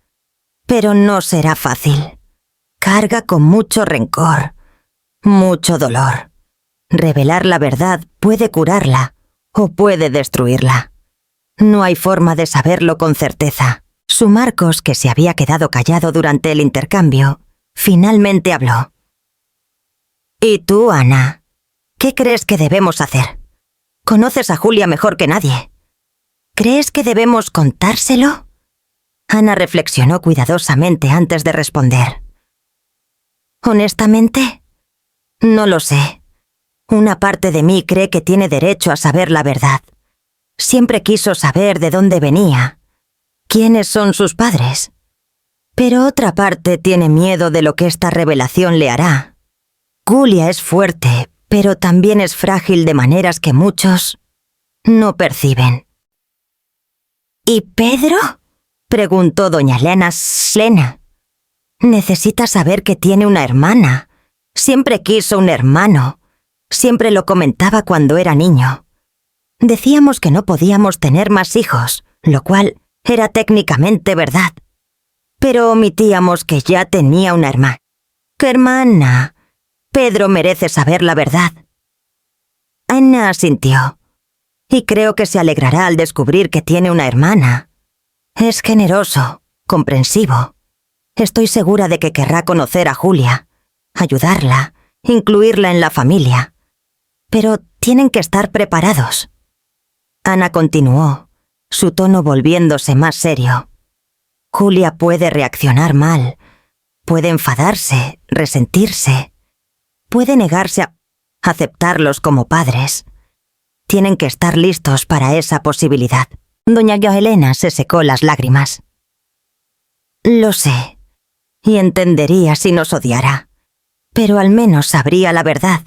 [SPEAKER 1] Pero no será fácil. Carga con mucho rencor, mucho dolor. Revelar la verdad puede curarla o puede destruirla. No hay forma de saberlo con certeza. Su Marcos, que se había quedado callado durante el intercambio, finalmente habló. ¿Y tú, Ana? ¿Qué crees que debemos hacer? Conoces a Julia mejor que nadie. ¿Crees que debemos contárselo? Ana reflexionó cuidadosamente antes de responder. Honestamente, no lo sé. Una parte de mí cree que tiene derecho a saber la verdad. Siempre quiso saber de dónde venía, quiénes son sus padres. Pero otra parte tiene miedo de lo que esta revelación le hará. Julia es fuerte, pero también es frágil de maneras que muchos no perciben. ¿Y Pedro?, preguntó doña Elena. Necesita saber que tiene una hermana. Siempre quiso un hermano. Siempre lo comentaba cuando era niño. Decíamos que no podíamos tener más hijos, lo cual era técnicamente verdad. Pero omitíamos que ya tenía una hermana. ¿Qué hermana? Pedro merece saber la verdad. Ana asintió. Y creo que se alegrará al descubrir que tiene una hermana. Es generoso, comprensivo. Estoy segura de que querrá conocer a Julia, ayudarla, incluirla en la familia. Pero tienen que estar preparados. Ana continuó, su tono volviéndose más serio. Julia puede reaccionar mal, puede enfadarse, resentirse, puede negarse a aceptarlos como padres. tienen que estar listos para esa posibilidad. Doña Elena se secó las lágrimas. Lo sé, y entendería si nos odiara, pero al menos sabría la verdad.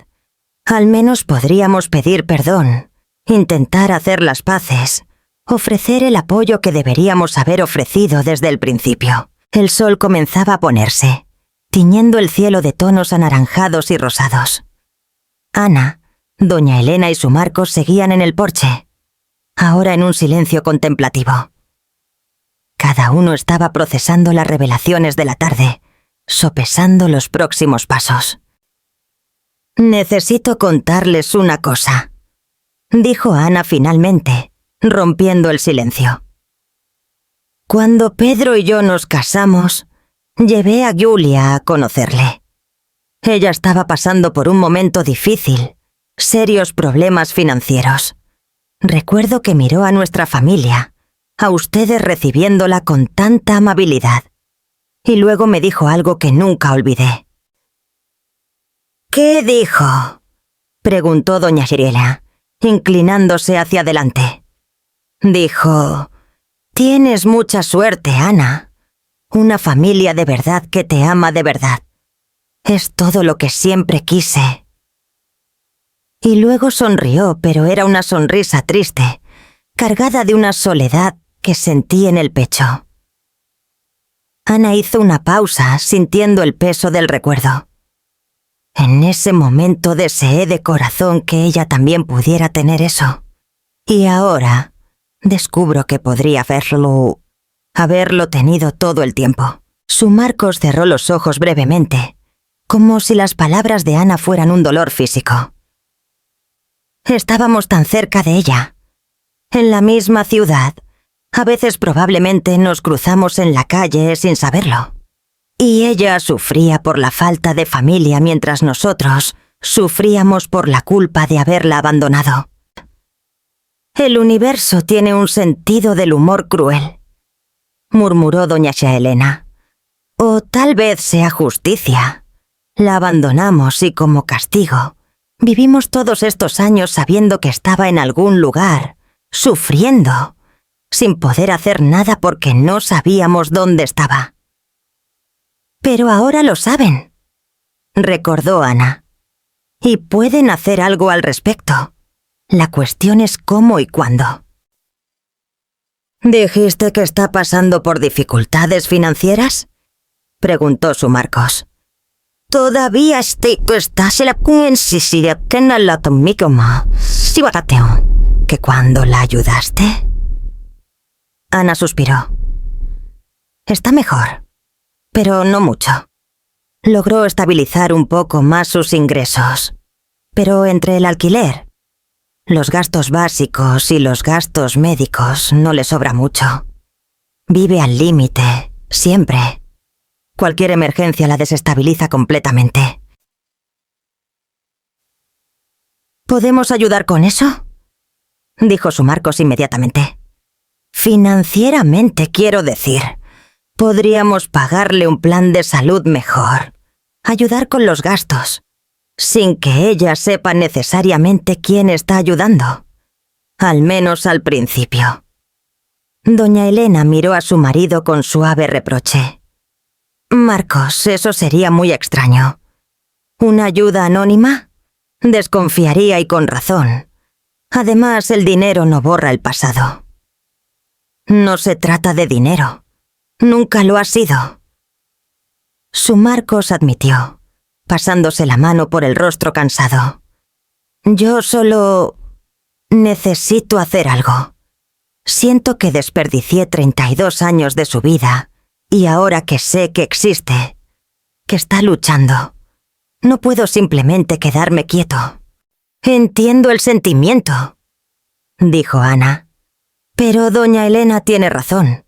[SPEAKER 1] Al menos podríamos pedir perdón, intentar hacer las paces, ofrecer el apoyo que deberíamos haber ofrecido desde el principio. El sol comenzaba a ponerse, tiñendo el cielo de tonos anaranjados y rosados. Ana, doña Elena y su Marcos seguían en el porche, ahora en un silencio contemplativo. Cada uno estaba procesando las revelaciones de la tarde, sopesando los próximos pasos. «Necesito contarles una cosa», dijo Ana finalmente, rompiendo el silencio. «Cuando Pedro y yo nos casamos, llevé a Giulia a conocerle. Ella estaba pasando por un momento difícil, serios problemas financieros. Recuerdo que miró a nuestra familia, a ustedes recibiéndola con tanta amabilidad, y luego me dijo algo que nunca olvidé». «¿Qué dijo?», preguntó doña Xirela, inclinándose hacia adelante. Dijo: «Tienes mucha suerte, Ana. Una familia de verdad que te ama de verdad. Es todo lo que siempre quise». Y luego sonrió, pero era una sonrisa triste, cargada de una soledad que sentí en el pecho. Ana hizo una pausa, sintiendo el peso del recuerdo. En ese momento deseé de corazón que ella también pudiera tener eso. Y ahora descubro que podría haberlo tenido todo el tiempo. Su Marcos cerró los ojos brevemente, como si las palabras de Ana fueran un dolor físico. Estábamos tan cerca de ella, en la misma ciudad. A veces probablemente nos cruzamos en la calle sin saberlo. Y ella sufría por la falta de familia mientras nosotros sufríamos por la culpa de haberla abandonado. «El universo tiene un sentido del humor cruel», murmuró doña Elena. «O tal vez sea justicia. La abandonamos y como castigo vivimos todos estos años sabiendo que estaba en algún lugar, sufriendo, sin poder hacer nada porque no sabíamos dónde estaba». «Pero ahora lo saben», recordó Ana, «y pueden hacer algo al respecto. La cuestión es cómo y cuándo». «¿Dijiste que está pasando por dificultades financieras?», preguntó su Marcos. «Todavía estoy ¿Que cuando la ayudaste?». Ana suspiró. «Está mejor, pero no mucho. Logró estabilizar un poco más sus ingresos, pero entre el alquiler, los gastos básicos y los gastos médicos no le sobra mucho. Vive al límite, siempre. Cualquier emergencia la desestabiliza completamente». «¿Podemos ayudar con eso?», dijo su Marcos inmediatamente. «Financieramente, quiero decir. Podríamos pagarle un plan de salud mejor, ayudar con los gastos, sin que ella sepa necesariamente quién está ayudando. Al menos al principio». Doña Elena miró a su marido con suave reproche. «Marcos, eso sería muy extraño. ¿Una ayuda anónima? Desconfiaría y con razón. Además, el dinero no borra el pasado». «No se trata de dinero. Nunca lo ha sido». Su Marcos admitió, pasándose la mano por el rostro cansado. «Yo solo necesito hacer algo. Siento que desperdicié 32 años de su vida, y ahora que sé que existe, que está luchando, no puedo simplemente quedarme quieto». «Entiendo el sentimiento», dijo Ana. «Pero doña Elena tiene razón.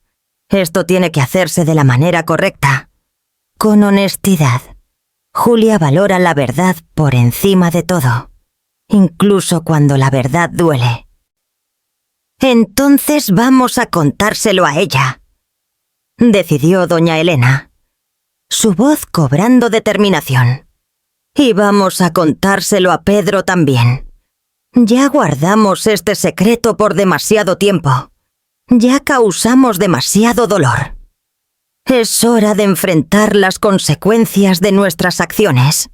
[SPEAKER 1] Esto tiene que hacerse de la manera correcta, con honestidad. Julia valora la verdad por encima de todo, incluso cuando la verdad duele». «Entonces vamos a contárselo a ella», decidió doña Elena, su voz cobrando determinación. «Y vamos a contárselo a Pedro también. Ya guardamos este secreto por demasiado tiempo. Ya causamos demasiado dolor. Es hora de enfrentar las consecuencias de nuestras acciones.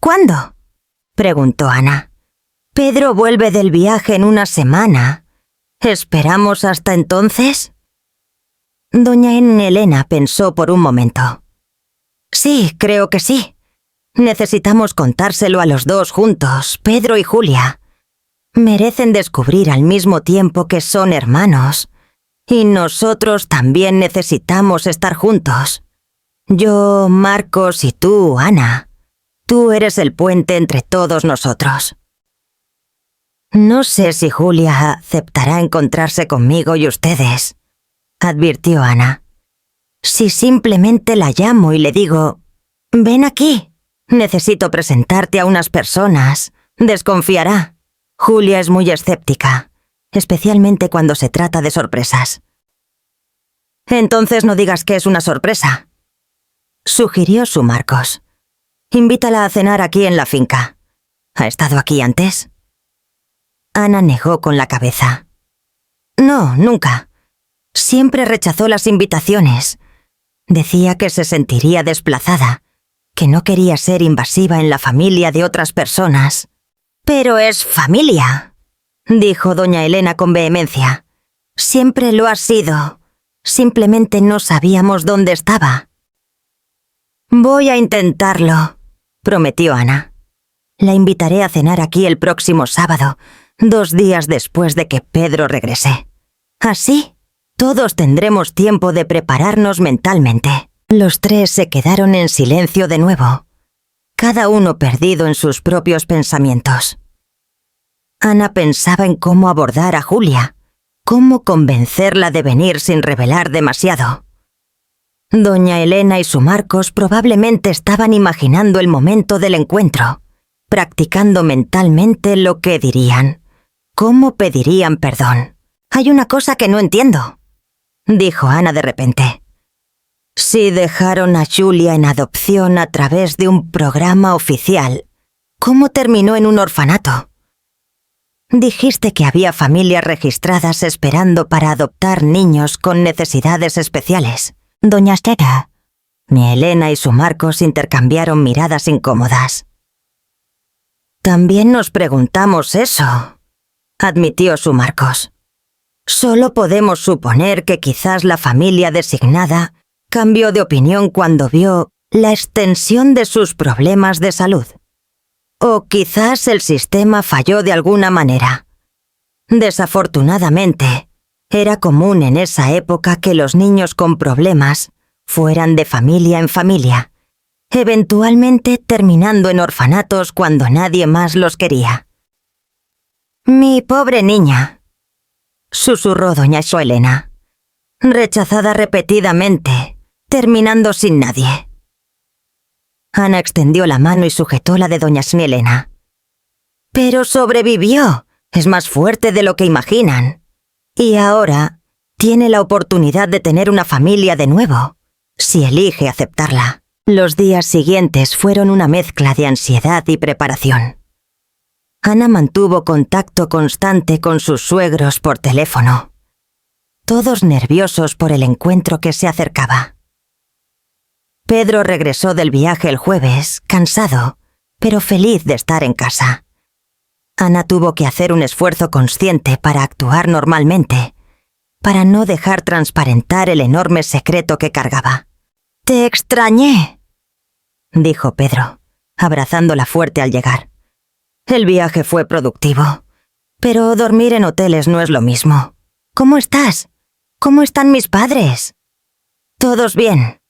[SPEAKER 1] ¿Cuándo?, preguntó Ana. Pedro vuelve del viaje en una semana. ¿Esperamos hasta entonces? Doña Elena pensó por un momento. Sí, creo que sí. Necesitamos contárselo a los dos juntos, Pedro y Julia. Merecen descubrir al mismo tiempo que son hermanos. Y nosotros también necesitamos estar juntos. Yo, Marcos y tú, Ana. Tú eres el puente entre todos nosotros. No sé si Julia aceptará encontrarse conmigo y ustedes, advirtió Ana. Si simplemente la llamo y le digo, ven aquí, necesito presentarte a unas personas, desconfiará. Julia es muy escéptica, especialmente cuando se trata de sorpresas. Entonces no digas que es una sorpresa, sugirió su Marcos. Invítala a cenar aquí en la finca. ¿Ha estado aquí antes? Ana negó con la cabeza. No, nunca. Siempre rechazó las invitaciones. Decía que se sentiría desplazada, que no quería ser invasiva en la familia de otras personas. Pero es familia, dijo doña Elena con vehemencia. Siempre lo ha sido. Simplemente no sabíamos dónde estaba. Voy a intentarlo, prometió Ana. La invitaré a cenar aquí el próximo sábado, 2 días después de que Pedro regrese. Así, todos tendremos tiempo de prepararnos mentalmente. Los 3 se quedaron en silencio de nuevo, cada uno perdido en sus propios pensamientos. Ana pensaba en cómo abordar a Julia, cómo convencerla de venir sin revelar demasiado. Doña Elena y su Marcos probablemente estaban imaginando el momento del encuentro, practicando mentalmente lo que dirían, cómo pedirían perdón. Hay una cosa que no entiendo, dijo Ana de repente. Si dejaron a Julia en adopción a través de un programa oficial, ¿cómo terminó en un orfanato? Dijiste que había familias registradas esperando para adoptar niños con necesidades especiales. Doña Estela. Mi Elena y su Marcos intercambiaron miradas incómodas. También nos preguntamos eso, admitió su Marcos. Solo podemos suponer que quizás la familia designada cambió de opinión cuando vio la extensión de sus problemas de salud. O quizás el sistema falló de alguna manera. Desafortunadamente, era común en esa época que los niños con problemas fueran de familia en familia, eventualmente terminando en orfanatos cuando nadie más los quería. Mi pobre niña, susurró doña Elena, rechazada repetidamente, terminando sin nadie. Ana extendió la mano y sujetó la de doña Elena. Pero sobrevivió, es más fuerte de lo que imaginan. Y ahora tiene la oportunidad de tener una familia de nuevo, si elige aceptarla. Los días siguientes fueron una mezcla de ansiedad y preparación. Ana mantuvo contacto constante con sus suegros por teléfono, todos nerviosos por el encuentro que se acercaba. Pedro regresó del viaje el jueves, cansado, pero feliz de estar en casa. Ana tuvo que hacer un esfuerzo consciente para actuar normalmente, para no dejar transparentar el enorme secreto que cargaba. «Te extrañé», dijo Pedro, abrazándola fuerte al llegar. El viaje fue productivo, pero dormir en hoteles no es lo mismo. ¿Cómo estás? ¿Cómo están mis padres? Todos bien,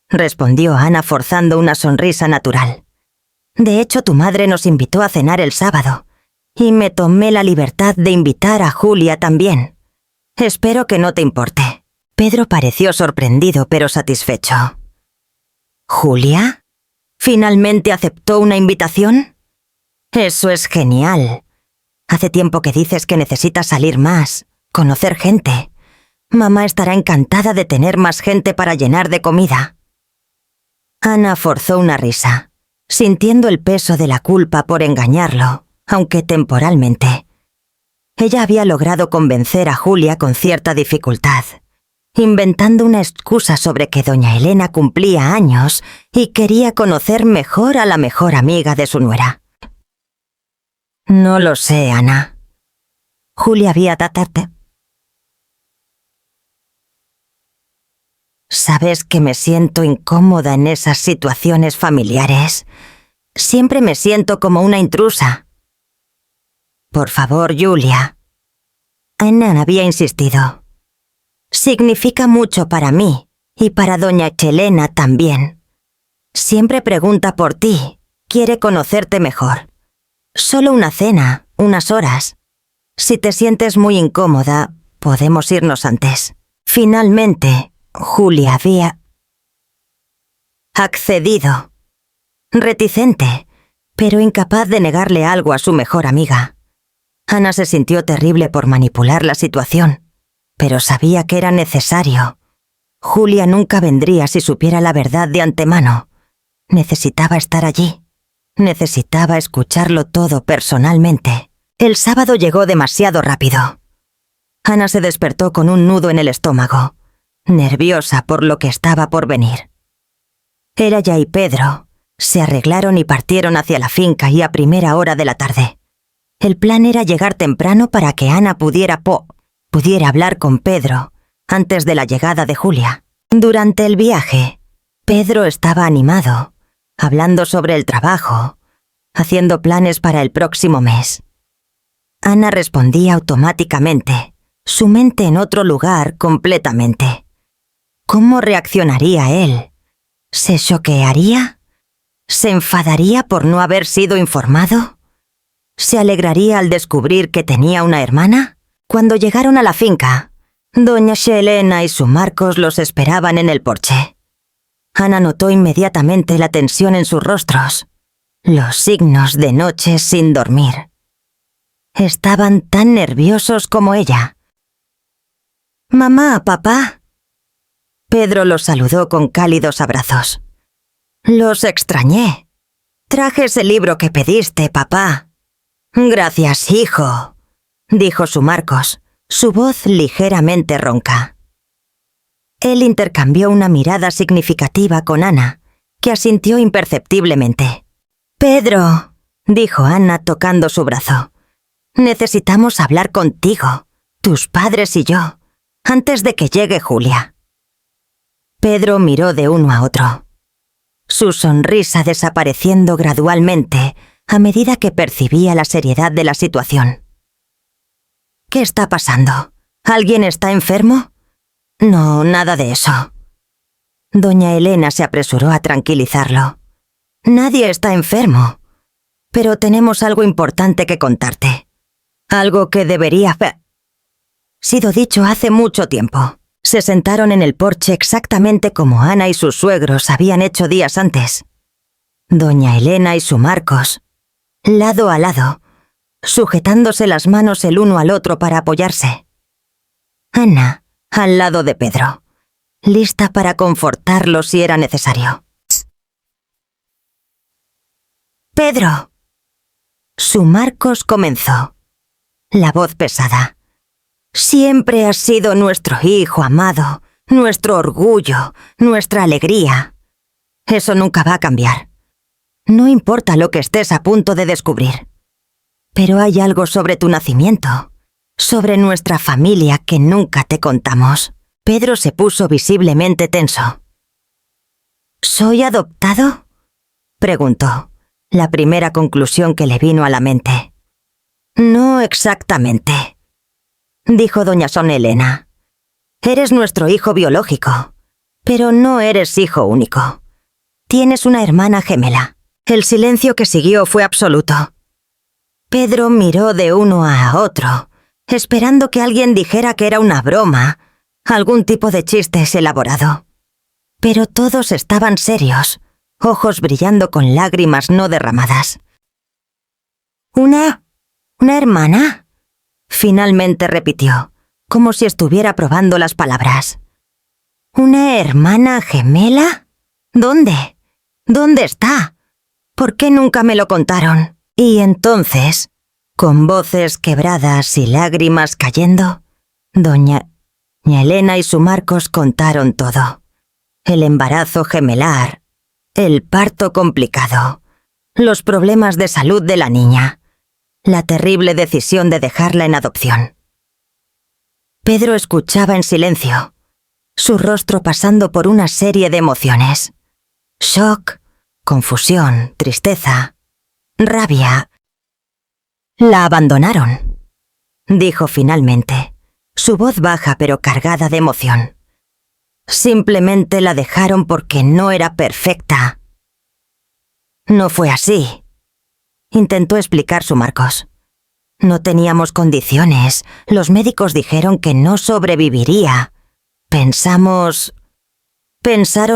[SPEAKER 1] respondió Ana forzando una sonrisa natural. De hecho, tu madre nos invitó a cenar el sábado, y me tomé la libertad de invitar a Julia también. Espero que no te importe. Pedro pareció sorprendido pero satisfecho. ¿Julia? ¿Finalmente aceptó una invitación? Eso es genial. Hace tiempo que dices que necesitas salir más, conocer gente. Mamá estará encantada de tener más gente para llenar de comida. Ana forzó una risa, sintiendo el peso de la culpa por engañarlo, aunque temporalmente. Ella había logrado convencer a Julia con cierta dificultad, inventando una excusa sobre que doña Elena cumplía años y quería conocer mejor a la mejor amiga de su nuera. No lo sé, Ana. Julia había tatarte. Sabes que me siento incómoda en esas situaciones familiares. Siempre me siento como una intrusa. Por favor, Julia. Ana había insistido. Significa mucho para mí y para doña Chelena también. Siempre pregunta por ti, quiere conocerte mejor. Solo una cena, unas horas. Si te sientes muy incómoda, podemos irnos antes. Finalmente, Julia había accedido. Reticente, pero incapaz de negarle algo a su mejor amiga. Ana se sintió terrible por manipular la situación, pero sabía que era necesario. Julia nunca vendría si supiera la verdad de antemano. Necesitaba estar allí. Necesitaba escucharlo todo personalmente. El sábado llegó demasiado rápido. Ana se despertó con un nudo en el estómago, nerviosa por lo que estaba por venir. Ella y Pedro se arreglaron y partieron hacia la finca y a primera hora de la tarde. El plan era llegar temprano para que Ana pudiera hablar con Pedro antes de la llegada de Julia. Durante el viaje, Pedro estaba animado, hablando sobre el trabajo, haciendo planes para el próximo mes. Ana respondía automáticamente, su mente en otro lugar completamente. ¿Cómo reaccionaría él? ¿Se choquearía? ¿Se enfadaría por no haber sido informado? ¿Se alegraría al descubrir que tenía una hermana? Cuando llegaron a la finca, doña Chelena y su Marcos los esperaban en el porche. Ana notó inmediatamente la tensión en sus rostros, los signos de noches sin dormir. Estaban tan nerviosos como ella. «Mamá, papá». Pedro los saludó con cálidos abrazos. «Los extrañé. Traje ese libro que pediste, papá». «Gracias, hijo», dijo su Marcos, su voz ligeramente ronca. Él intercambió una mirada significativa con Ana, que asintió imperceptiblemente. «Pedro», dijo Ana tocando su brazo, «necesitamos hablar contigo, tus padres y yo, antes de que llegue Julia». Pedro miró de uno a otro, su sonrisa desapareciendo gradualmente a medida que percibía la seriedad de la situación. «¿Qué está pasando? ¿Alguien está enfermo?» «No, nada de eso». Doña Elena se apresuró a tranquilizarlo. «Nadie está enfermo, pero tenemos algo importante que contarte. Algo que debería haber sido dicho hace mucho tiempo». Se sentaron en el porche exactamente como Ana y sus suegros habían hecho días antes. Doña Elena y su Marcos, lado a lado, sujetándose las manos el uno al otro para apoyarse. Ana, al lado de Pedro, lista para confortarlo si era necesario. «Pedro». Su Marcos comenzó, la voz pesada. «Siempre has sido nuestro hijo amado, nuestro orgullo, nuestra alegría. Eso nunca va a cambiar. No importa lo que estés a punto de descubrir. Pero hay algo sobre tu nacimiento, sobre nuestra familia que nunca te contamos». Pedro se puso visiblemente tenso. «¿Soy adoptado?», preguntó, la primera conclusión que le vino a la mente. «No exactamente», dijo doña Elena. «Eres nuestro hijo biológico, pero no eres hijo único. Tienes una hermana gemela». El silencio que siguió fue absoluto. Pedro miró de uno a otro, esperando que alguien dijera que era una broma, algún tipo de chiste elaborado. Pero todos estaban serios, ojos brillando con lágrimas no derramadas. ¿Una hermana?», finalmente repitió, como si estuviera probando las palabras. «¿Una hermana gemela? ¿Dónde? ¿Dónde está? ¿Por qué nunca me lo contaron?». Y entonces, Con voces quebradas y lágrimas cayendo, doña Elena y su Marcos contaron todo. El embarazo gemelar, el parto complicado, los problemas de salud de la niña, la terrible decisión de dejarla en adopción. Pedro escuchaba en silencio, su rostro pasando por una serie de emociones. Shock, confusión, tristeza, rabia. La abandonaron, dijo finalmente, su voz baja pero cargada de emoción. Simplemente la dejaron porque no era perfecta. No fue así, intentó explicar su Marcos. No teníamos condiciones, los médicos dijeron que no sobreviviría. Pensaron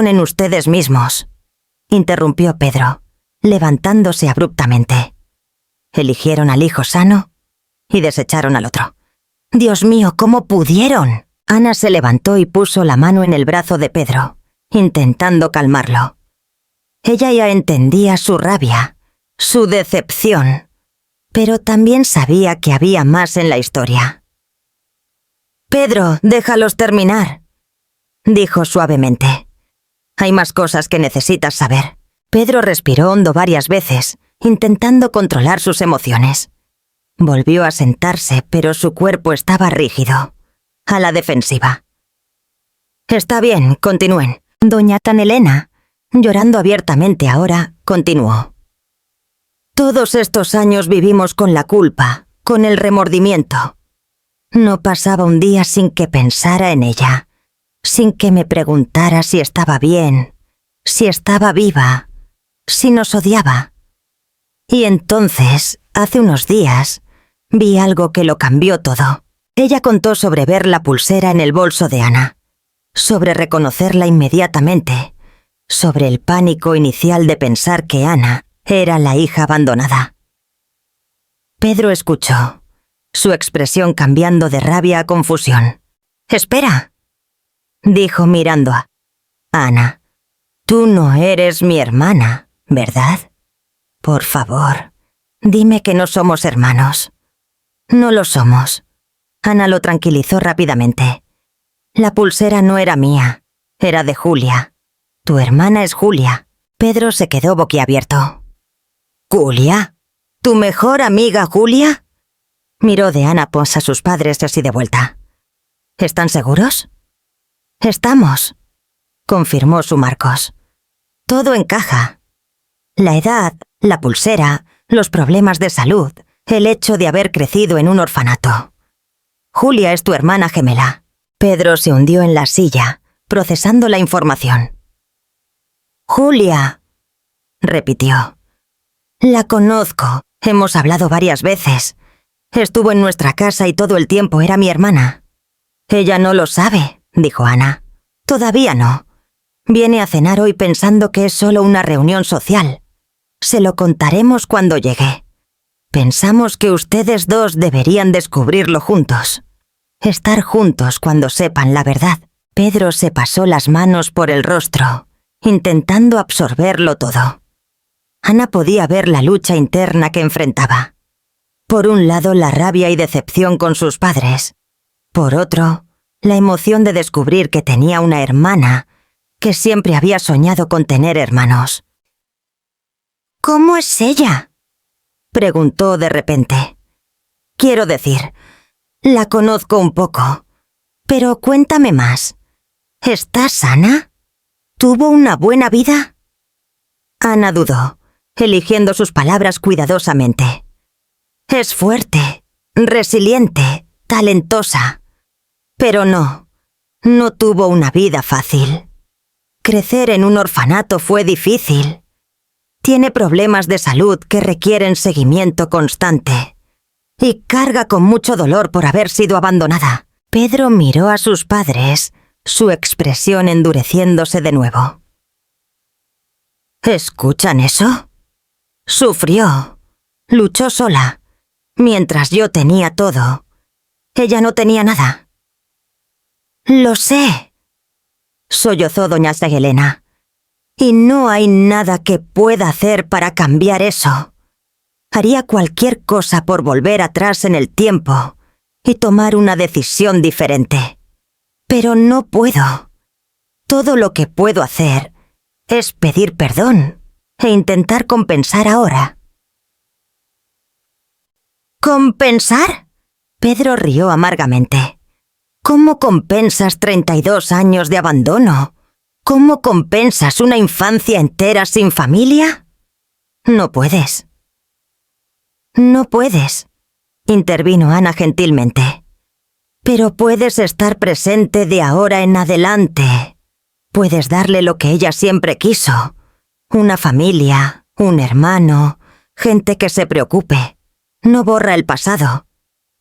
[SPEAKER 1] en ustedes mismos, interrumpió Pedro, levantándose abruptamente. Eligieron al hijo sano y desecharon al otro. ¡Dios mío, cómo pudieron! Ana se levantó y puso la mano en el brazo de Pedro, intentando calmarlo. Ella ya entendía su rabia, su decepción, pero también sabía que había más en la historia. «Pedro, déjalos terminar», dijo suavemente. «Hay más cosas que necesitas saber». Pedro respiró hondo varias veces, intentando controlar sus emociones. Volvió a sentarse, pero su cuerpo estaba rígido, a la defensiva. «Está bien, continúen». Doña Elena, llorando abiertamente ahora, continuó. «Todos estos años vivimos con la culpa, con el remordimiento. No pasaba un día sin que pensara en ella, sin que me preguntara si estaba bien, si estaba viva, si nos odiaba. Y entonces, hace unos días, vi algo que lo cambió todo». Ella contó sobre ver la pulsera en el bolso de Ana, sobre reconocerla inmediatamente, sobre el pánico inicial de pensar que Ana era la hija abandonada. Pedro escuchó, su expresión cambiando de rabia a confusión. «Espera», dijo mirando a Ana. «Tú no eres mi hermana, ¿verdad? Por favor, dime que no somos hermanos». «No lo somos». Ana lo tranquilizó rápidamente. «La pulsera no era mía, era de Julia. Tu hermana es Julia». Pedro se quedó boquiabierto. «¿Julia? ¿Tu mejor amiga Julia?» Miró de Ana Pons a sus padres así de vuelta. «¿Están seguros?» «Estamos», confirmó su Marcos. «Todo encaja. La edad, la pulsera, los problemas de salud, el hecho de haber crecido en un orfanato. Julia es tu hermana gemela». Pedro se hundió en la silla, procesando la información. «Julia», repitió. «La conozco, hemos hablado varias veces. Estuvo en nuestra casa y todo el tiempo era mi hermana». «Ella no lo sabe», dijo Ana. «Todavía no. Viene a cenar hoy pensando que es solo una reunión social. Se lo contaremos cuando llegue. Pensamos que ustedes dos deberían descubrirlo juntos. Estar juntos cuando sepan la verdad». Pedro se pasó las manos por el rostro, intentando absorberlo todo. Ana podía ver la lucha interna que enfrentaba. Por un lado, la rabia y decepción con sus padres. Por otro, la emoción de descubrir que tenía una hermana, que siempre había soñado con tener hermanos. «¿Cómo es ella?», preguntó de repente. «Quiero decir, la conozco un poco, pero cuéntame más. ¿Está sana? ¿Tuvo una buena vida?» Ana dudó, eligiendo sus palabras cuidadosamente. «Es fuerte, resiliente, talentosa. Pero no tuvo una vida fácil. Crecer en un orfanato fue difícil. Tiene problemas de salud que requieren seguimiento constante. Y carga con mucho dolor por haber sido abandonada». Pedro miró a sus padres, su expresión endureciéndose de nuevo. ¿Escuchan eso? Sufrió. Luchó sola. Mientras yo tenía todo, ella no tenía nada. «Lo sé», sollozó doña Elena. «Y no hay nada que pueda hacer para cambiar eso. Haría cualquier cosa por volver atrás en el tiempo y tomar una decisión diferente. Pero no puedo. Todo lo que puedo hacer es pedir perdón e intentar compensar ahora. ¿Compensar? Pedro rió amargamente. ¿Cómo compensas 32 años de abandono? ¿Cómo compensas una infancia entera sin familia? No puedes. No puedes, intervino Ana gentilmente. Pero puedes estar presente de ahora en adelante. Puedes darle lo que ella siempre quiso. Una familia, un hermano, gente que se preocupe. No borra el pasado,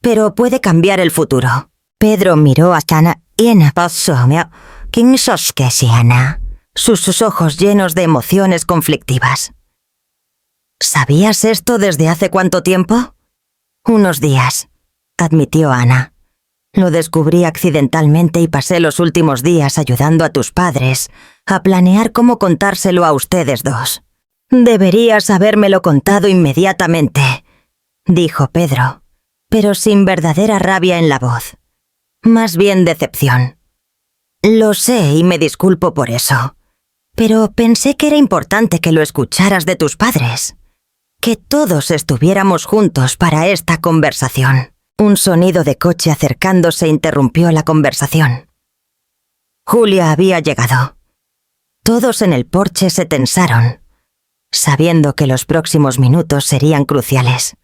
[SPEAKER 1] pero puede cambiar el futuro. Pedro miró a Ana y en sus ojos llenos de emociones conflictivas. ¿Sabías esto desde hace cuánto tiempo? Unos días, admitió Ana. Lo descubrí accidentalmente y pasé los últimos días ayudando a tus padres a planear cómo contárselo a ustedes dos. Deberías habérmelo contado inmediatamente, dijo Pedro, pero sin verdadera rabia en la voz. Más bien decepción. Lo sé y me disculpo por eso, pero pensé que era importante que lo escucharas de tus padres. Que todos estuviéramos juntos para esta conversación. Un sonido de coche acercándose interrumpió la conversación. Julia había llegado. Todos en el porche se tensaron, sabiendo que los próximos minutos serían cruciales.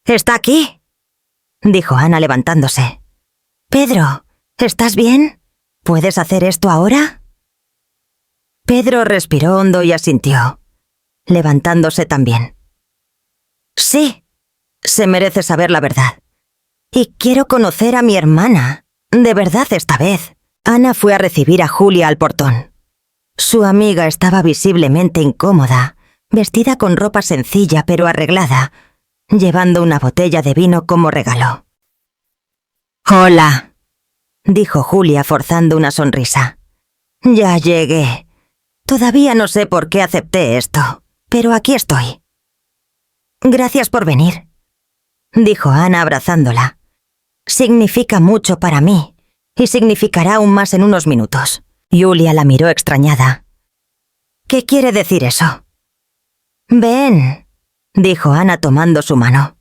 [SPEAKER 1] «¿Está aquí?», dijo Ana levantándose. «Pedro, ¿estás bien? ¿Puedes hacer esto ahora?». Pedro respiró hondo y asintió, levantándose también. «Sí, se merece saber la verdad. Y quiero conocer a mi hermana, de verdad esta vez». Ana fue a recibir a Julia al portón. Su amiga estaba visiblemente incómoda, vestida con ropa sencilla pero arreglada, llevando una botella de vino como regalo. «Hola», dijo Julia forzando una sonrisa. «Ya llegué. Todavía no sé por qué acepté esto, pero aquí estoy». «Gracias por venir», dijo Ana abrazándola. «Significa mucho para mí, y significará aún más en unos minutos». Julia la miró extrañada. «¿Qué quiere decir eso?» «Ven», dijo Ana tomando su mano.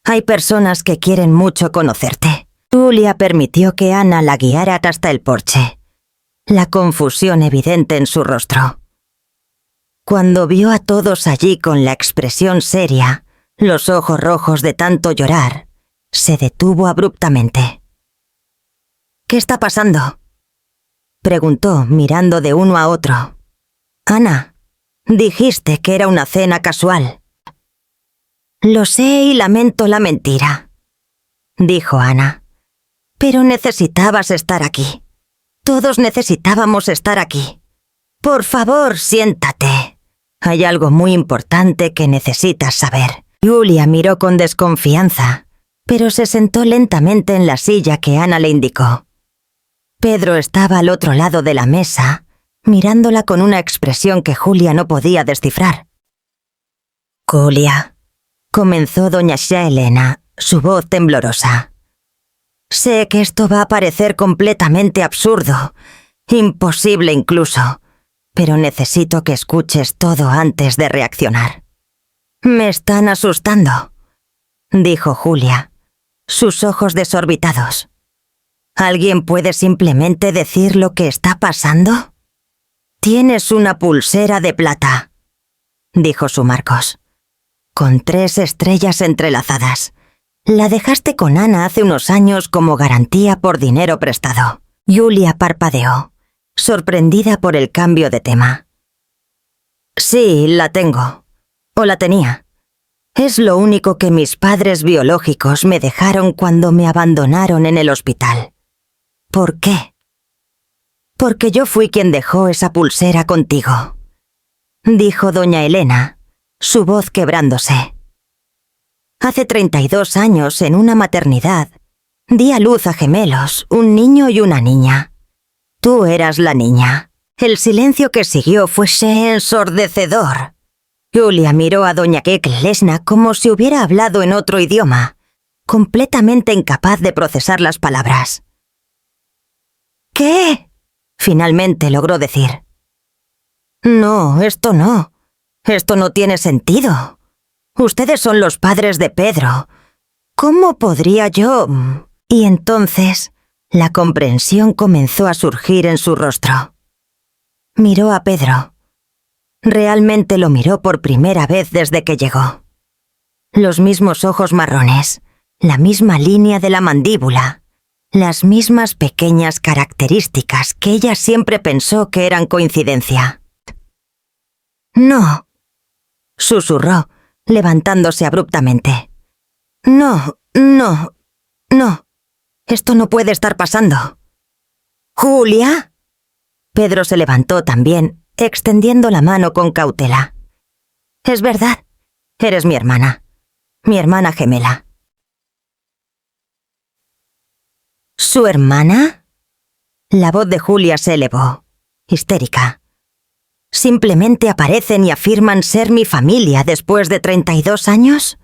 [SPEAKER 1] «Hay personas que quieren mucho conocerte». Julia permitió que Ana la guiara hasta el porche, la confusión evidente en su rostro. Cuando vio a todos allí con la expresión seria, los ojos rojos de tanto llorar, se detuvo abruptamente. «¿Qué está pasando?», preguntó mirando de uno a otro. «Ana, dijiste que era una cena casual». «Lo sé y lamento la mentira», dijo Ana. «Pero necesitabas estar aquí. Todos necesitábamos estar aquí. Por favor, siéntate. Hay algo muy importante que necesitas saber». Julia miró con desconfianza, pero se sentó lentamente en la silla que Ana le indicó. Pedro estaba al otro lado de la mesa, mirándola con una expresión que Julia no podía descifrar. «Julia», comenzó doña Elena, su voz temblorosa. «Sé que esto va a parecer completamente absurdo, imposible incluso, pero necesito que escuches todo antes de reaccionar». «Me están asustando», dijo Julia, sus ojos desorbitados. «¿Alguien puede simplemente decir lo que está pasando?» «Tienes una pulsera de plata», dijo su Marcos, con 3 estrellas entrelazadas. «La dejaste con Ana hace unos años como garantía por dinero prestado». Julia parpadeó, sorprendida por el cambio de tema. «Sí, la tengo. O la tenía. Es lo único que mis padres biológicos me dejaron cuando me abandonaron en el hospital». «¿Por qué?» «Porque yo fui quien dejó esa pulsera contigo», dijo doña Elena, su voz quebrándose. «Hace 32 años, en una maternidad, di a luz a gemelos, un niño y una niña. Tú eras la niña. El silencio que siguió fue ensordecedor. Julia miró a doña Keklesna como si hubiera hablado en otro idioma, completamente incapaz de procesar las palabras. ¿Qué? Finalmente logró decir. No, esto no. Esto no tiene sentido. Ustedes son los padres de Pedro. ¿Cómo podría yo...? Y entonces, la comprensión comenzó a surgir en su rostro. Miró a Pedro. Realmente lo miró por primera vez desde que llegó. Los mismos ojos marrones, la misma línea de la mandíbula, las mismas pequeñas características que ella siempre pensó que eran coincidencia. No, susurró, levantándose abruptamente. No. Esto no puede estar pasando. ¿Julia? Pedro se levantó también, extendiendo la mano con cautela. Es verdad, eres mi hermana gemela. ¿Su hermana? La voz de Julia se elevó, histérica. ¿Simplemente aparecen y afirman ser mi familia después de 32 años?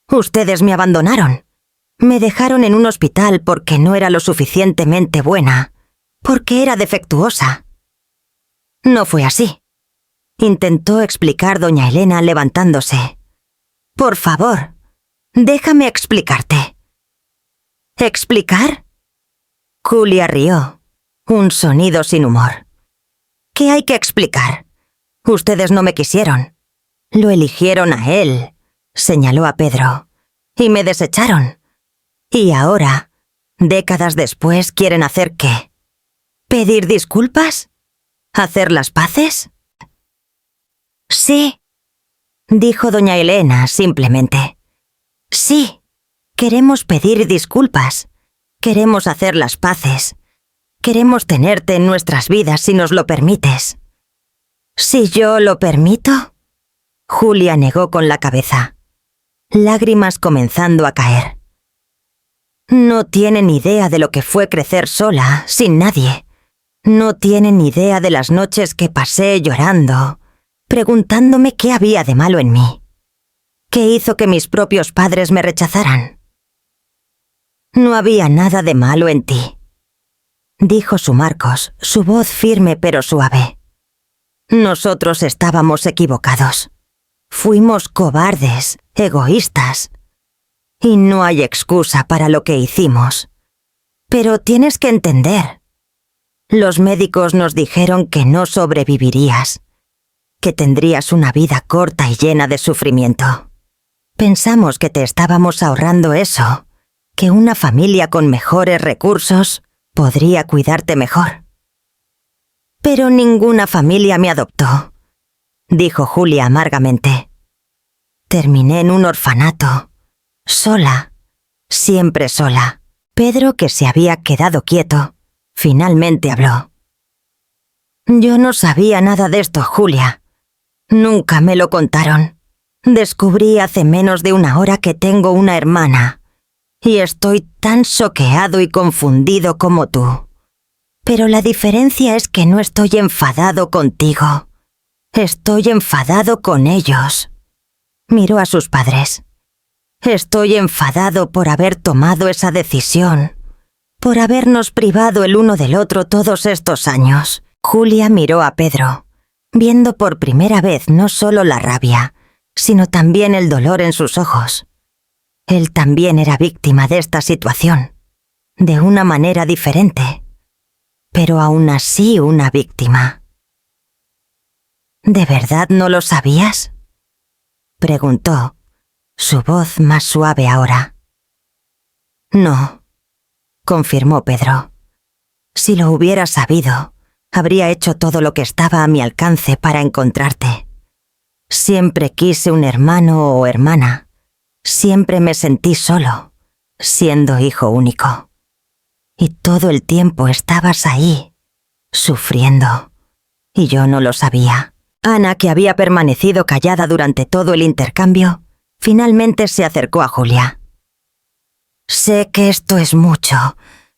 [SPEAKER 1] Ustedes me abandonaron. Me dejaron en un hospital porque no era lo suficientemente buena, porque era defectuosa. No fue así. Intentó explicar doña Elena levantándose. Por favor, déjame explicarte. ¿Explicar? Julia rió, un sonido sin humor. ¿Qué hay que explicar? Ustedes no me quisieron. Lo eligieron a él, señaló a Pedro, y me desecharon. Y ahora, décadas después, ¿quieren hacer qué? ¿Pedir disculpas? ¿Hacer las paces? Sí, dijo doña Elena simplemente. Sí, queremos pedir disculpas. Queremos hacer las paces. Queremos tenerte en nuestras vidas si nos lo permites. ¿Si yo lo permito? Julia negó con la cabeza, lágrimas comenzando a caer. No tienen idea de lo que fue crecer sola, sin nadie. No tienen idea de las noches que pasé llorando, preguntándome qué había de malo en mí. ¿Qué hizo que mis propios padres me rechazaran? No había nada de malo en ti, dijo su Marcos, su voz firme pero suave. Nosotros estábamos equivocados. Fuimos cobardes, egoístas. Y no hay excusa para lo que hicimos. Pero tienes que entender. Los médicos nos dijeron que no sobrevivirías, que tendrías una vida corta y llena de sufrimiento. Pensamos que te estábamos ahorrando eso, que una familia con mejores recursos podría cuidarte mejor. Pero ninguna familia me adoptó, dijo Julia amargamente. Terminé en un orfanato. Sola, siempre sola. Pedro, que se había quedado quieto, finalmente habló. Yo no sabía nada de esto, Julia. Nunca me lo contaron. Descubrí hace menos de una hora que tengo una hermana, y estoy tan choqueado y confundido como tú. Pero la diferencia es que no estoy enfadado contigo. Estoy enfadado con ellos. Miró a sus padres. Estoy enfadado por haber tomado esa decisión, por habernos privado el uno del otro todos estos años. Julia miró a Pedro, viendo por primera vez no solo la rabia, sino también el dolor en sus ojos. Él también era víctima de esta situación, de una manera diferente, pero aún así una víctima. ¿De verdad no lo sabías?, preguntó, su voz más suave ahora. No, confirmó Pedro. Si lo hubiera sabido, habría hecho todo lo que estaba a mi alcance para encontrarte. Siempre quise un hermano o hermana. Siempre me sentí solo, siendo hijo único. Y todo el tiempo estabas ahí, sufriendo. Y yo no lo sabía. Ana, que había permanecido callada durante todo el intercambio, finalmente se acercó a Julia. Sé que esto es mucho,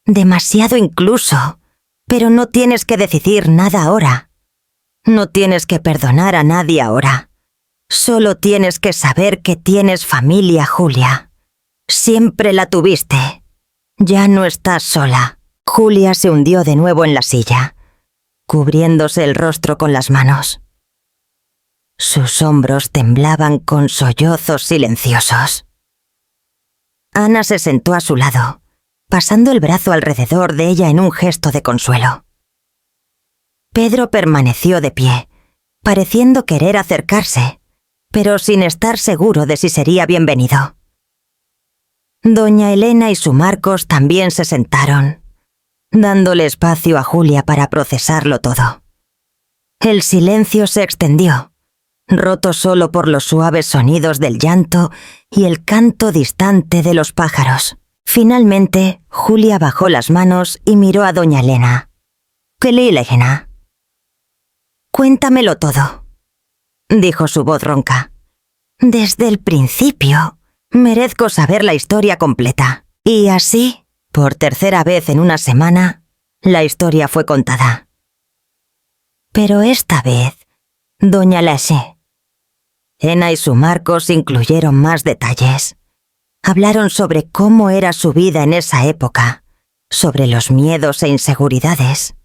[SPEAKER 1] demasiado incluso, pero no tienes que decidir nada ahora. No tienes que perdonar a nadie ahora. Solo tienes que saber que tienes familia, Julia. Siempre la tuviste. Ya no estás sola. Julia se hundió de nuevo en la silla, cubriéndose el rostro con las manos. Sus hombros temblaban con sollozos silenciosos. Ana se sentó a su lado, pasando el brazo alrededor de ella en un gesto de consuelo. Pedro permaneció de pie, pareciendo querer acercarse, pero sin estar seguro de si sería bienvenido. Doña Elena y su Marcos también se sentaron, dándole espacio a Julia para procesarlo todo. El silencio se extendió, roto solo por los suaves sonidos del llanto y el canto distante de los pájaros. Finalmente, Julia bajó las manos y miró a doña Elena. «¿Qué le Elena?» «Cuéntamelo todo», dijo su voz ronca. «Desde el principio. Merezco saber la historia completa». Y así, por tercera vez en una semana, la historia fue contada. Pero esta vez, doña Lache. Ena y su Marcos incluyeron más detalles. Hablaron sobre cómo era su vida en esa época, sobre los miedos e inseguridades,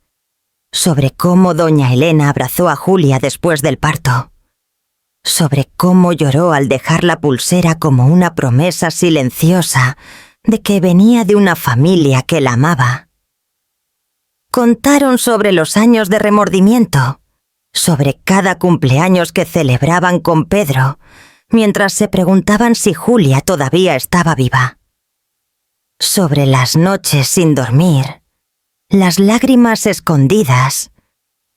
[SPEAKER 1] sobre cómo doña Elena abrazó a Julia después del parto, sobre cómo lloró al dejar la pulsera como una promesa silenciosa de que venía de una familia que la amaba. Contaron sobre los años de remordimiento, sobre cada cumpleaños que celebraban con Pedro, mientras se preguntaban si Julia todavía estaba viva. Sobre las noches sin dormir, las lágrimas escondidas,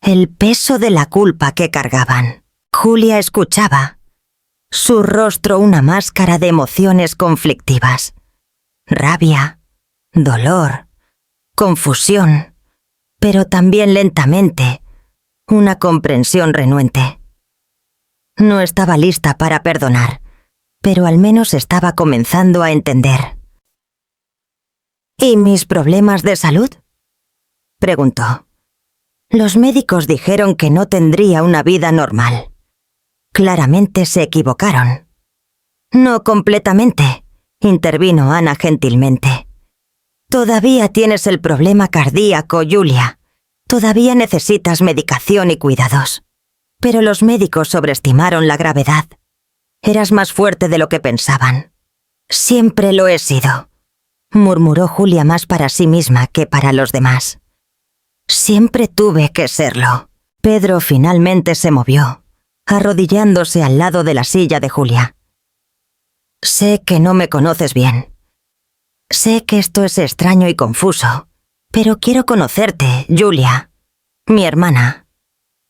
[SPEAKER 1] el peso de la culpa que cargaban. Julia escuchaba, su rostro una máscara de emociones conflictivas. Rabia, dolor, confusión, pero también lentamente, una comprensión renuente. No estaba lista para perdonar, pero al menos estaba comenzando a entender. ¿Y mis problemas de salud?, preguntó. Los médicos dijeron que no tendría una vida normal. Claramente se equivocaron. No completamente, intervino Ana gentilmente. Todavía tienes el problema cardíaco, Julia. Todavía necesitas medicación y cuidados. Pero los médicos sobreestimaron la gravedad. Eras más fuerte de lo que pensaban. Siempre lo he sido, murmuró Julia más para sí misma que para los demás. Siempre tuve que serlo. Pedro finalmente se movió, arrodillándose al lado de la silla de Julia. Sé que no me conoces bien. Sé que esto es extraño y confuso, pero quiero conocerte, Julia, mi hermana.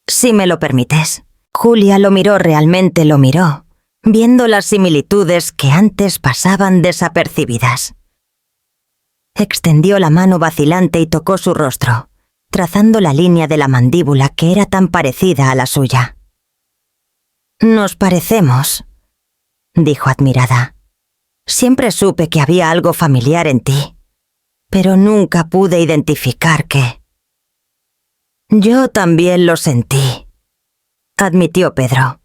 [SPEAKER 1] Si me lo permites. Julia lo miró, realmente lo miró, viendo las similitudes que antes pasaban desapercibidas. Extendió la mano vacilante y tocó su rostro, trazando la línea de la mandíbula que era tan parecida a la suya. «Nos parecemos», dijo admirada. «Siempre supe que había algo familiar en ti, pero nunca pude identificar qué». «Yo también lo sentí», admitió Pedro.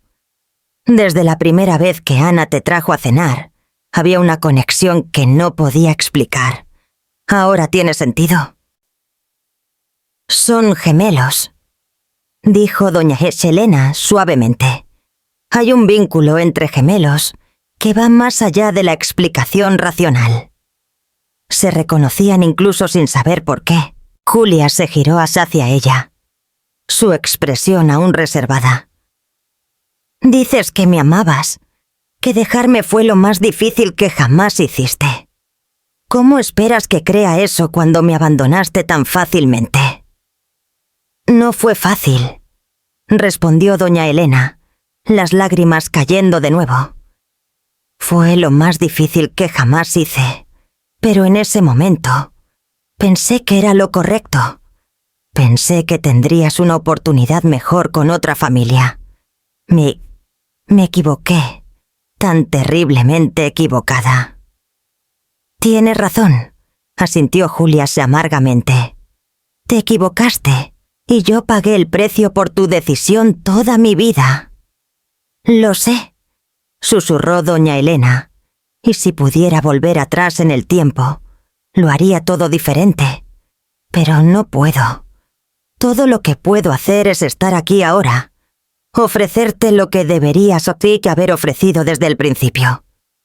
[SPEAKER 1] «Desde la primera vez que Ana te trajo a cenar, había una conexión que no podía explicar. Ahora tiene sentido». «Son gemelos», dijo doña Helena suavemente. «Hay un vínculo entre gemelos que va más allá de la explicación racional». Se reconocían incluso sin saber por qué. Julia se giró hacia ella, su expresión aún reservada. «Dices que me amabas, que dejarme fue lo más difícil que jamás hiciste. ¿Cómo esperas que crea eso cuando me abandonaste tan fácilmente?» «No fue fácil», respondió doña Elena, las lágrimas cayendo de nuevo. «Fue lo más difícil que jamás hice, pero en ese momento pensé que era lo correcto. Pensé que tendrías una oportunidad mejor con otra familia. Me equivoqué, tan terriblemente equivocada». «Tienes razón», asintió Julia amargamente. «Te equivocaste, y yo pagué el precio por tu decisión toda mi vida». Lo sé, susurró doña Elena, y si pudiera volver atrás en el tiempo, lo haría todo diferente. Pero no puedo. Todo lo que puedo hacer es estar aquí ahora, ofrecerte lo que deberías haber ofrecido desde el principio.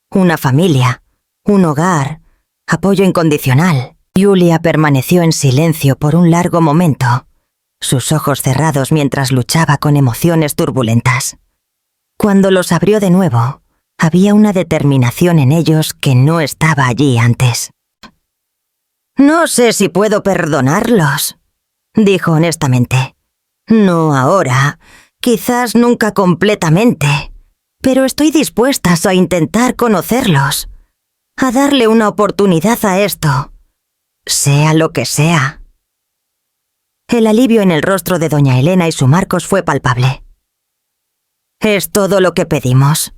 [SPEAKER 1] Una familia, un hogar, apoyo incondicional. Julia permaneció en silencio por un largo momento, sus ojos cerrados mientras luchaba con emociones turbulentas. Cuando los abrió de nuevo, había una determinación en ellos que no estaba allí antes. «No sé si puedo perdonarlos», dijo honestamente. «No ahora, quizás nunca completamente, pero estoy dispuesta a intentar conocerlos, a darle una oportunidad a esto, sea lo que sea». El alivio en el rostro de doña Elena y su Marcos fue palpable. «Es todo lo que pedimos»,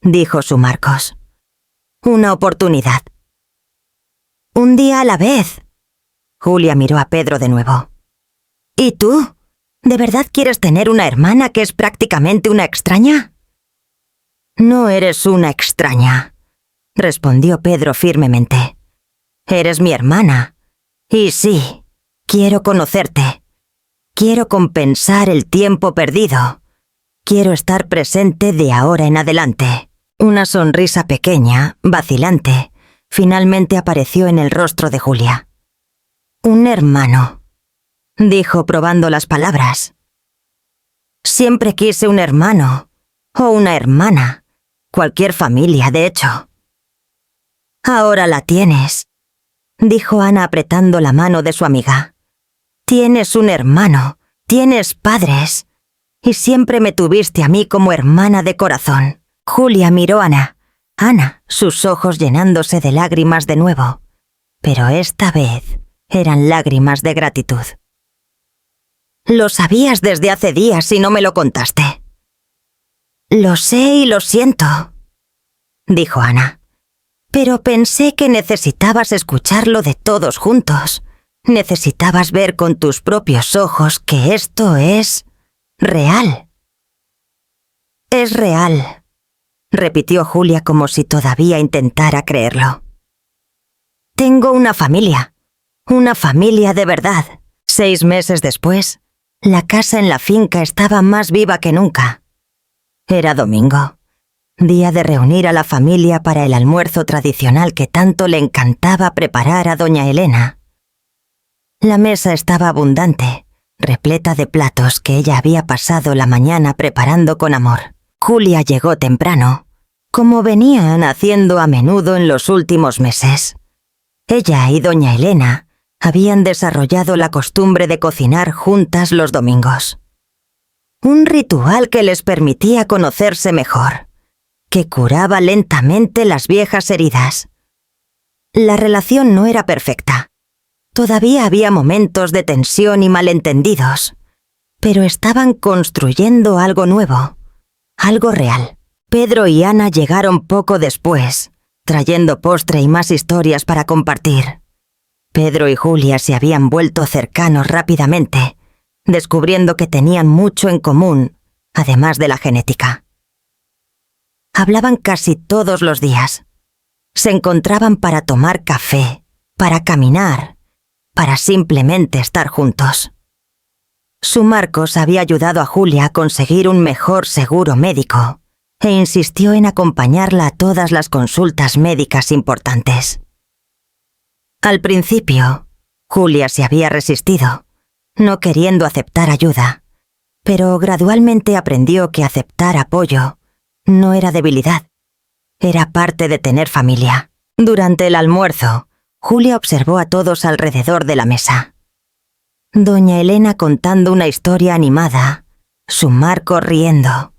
[SPEAKER 1] dijo su Marcos. «Una oportunidad. Un día a la vez». Julia miró a Pedro de nuevo. «¿Y tú? ¿De verdad quieres tener una hermana que es prácticamente una extraña?» «No eres una extraña», respondió Pedro firmemente. «Eres mi hermana. Y sí, quiero conocerte. Quiero compensar el tiempo perdido. Quiero estar presente de ahora en adelante». Una sonrisa pequeña, vacilante, finalmente apareció en el rostro de Julia. «Un hermano», dijo probando las palabras. «Siempre quise un hermano, o una hermana, cualquier familia, de hecho». «Ahora la tienes», dijo Ana apretando la mano de su amiga. «Tienes un hermano, tienes padres, y siempre me tuviste a mí como hermana de corazón». Julia miró a Ana, sus ojos llenándose de lágrimas de nuevo, pero esta vez eran lágrimas de gratitud. «Lo sabías desde hace días y no me lo contaste». «Lo sé y lo siento», dijo Ana. «Pero pensé que necesitabas escucharlo de todos juntos. Necesitabas ver con tus propios ojos que esto es real». «Es real», repitió Julia como si todavía intentara creerlo. «Tengo una familia de verdad». 6 meses después, la casa en la finca estaba más viva que nunca. Era domingo, día de reunir a la familia para el almuerzo tradicional que tanto le encantaba preparar a doña Elena. La mesa estaba abundante, repleta de platos que ella había pasado la mañana preparando con amor. Julia llegó temprano, como venían haciendo a menudo en los últimos meses. Ella y doña Elena habían desarrollado la costumbre de cocinar juntas los domingos. Un ritual que les permitía conocerse mejor, que curaba lentamente las viejas heridas. La relación no era perfecta. Todavía había momentos de tensión y malentendidos, pero estaban construyendo algo nuevo, algo real. Pedro y Ana llegaron poco después, trayendo postre y más historias para compartir. Pedro y Julia se habían vuelto cercanos rápidamente, descubriendo que tenían mucho en común, además de la genética. Hablaban casi todos los días. Se encontraban para tomar café, para caminar, para simplemente estar juntos. Su Marcos había ayudado a Julia a conseguir un mejor seguro médico e insistió en acompañarla a todas las consultas médicas importantes. Al principio, Julia se había resistido, no queriendo aceptar ayuda, pero gradualmente aprendió que aceptar apoyo no era debilidad, era parte de tener familia. Durante el almuerzo, Julia observó a todos alrededor de la mesa. Doña Elena contando una historia animada, su Marcos riendo,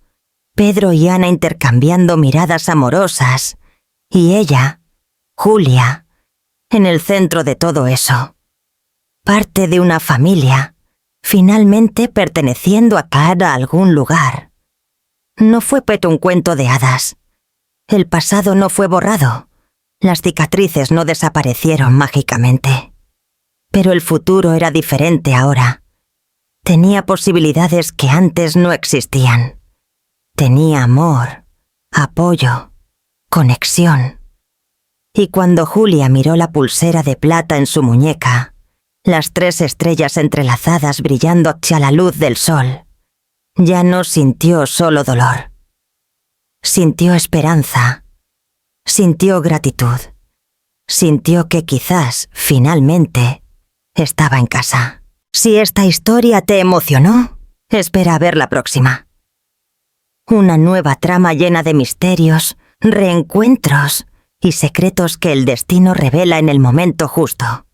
[SPEAKER 1] Pedro y Ana intercambiando miradas amorosas, y ella, Julia, en el centro de todo eso. Parte de una familia, finalmente perteneciendo a algún lugar. No fue un cuento de hadas. El pasado no fue borrado. Las cicatrices no desaparecieron mágicamente. Pero el futuro era diferente ahora. Tenía posibilidades que antes no existían. Tenía amor, apoyo, conexión. Y cuando Julia miró la pulsera de plata en su muñeca, las 3 estrellas entrelazadas brillando hacia la luz del sol, ya no sintió solo dolor. Sintió esperanza, sintió gratitud, sintió que quizás, finalmente, estaba en casa. Si esta historia te emocionó, espera a ver la próxima. Una nueva trama llena de misterios, reencuentros y secretos que el destino revela en el momento justo.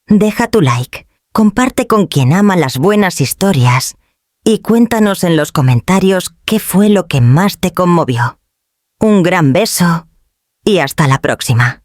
[SPEAKER 1] Deja tu like, comparte con quien ama las buenas historias y cuéntanos en los comentarios qué fue lo que más te conmovió. Un gran beso y hasta la próxima.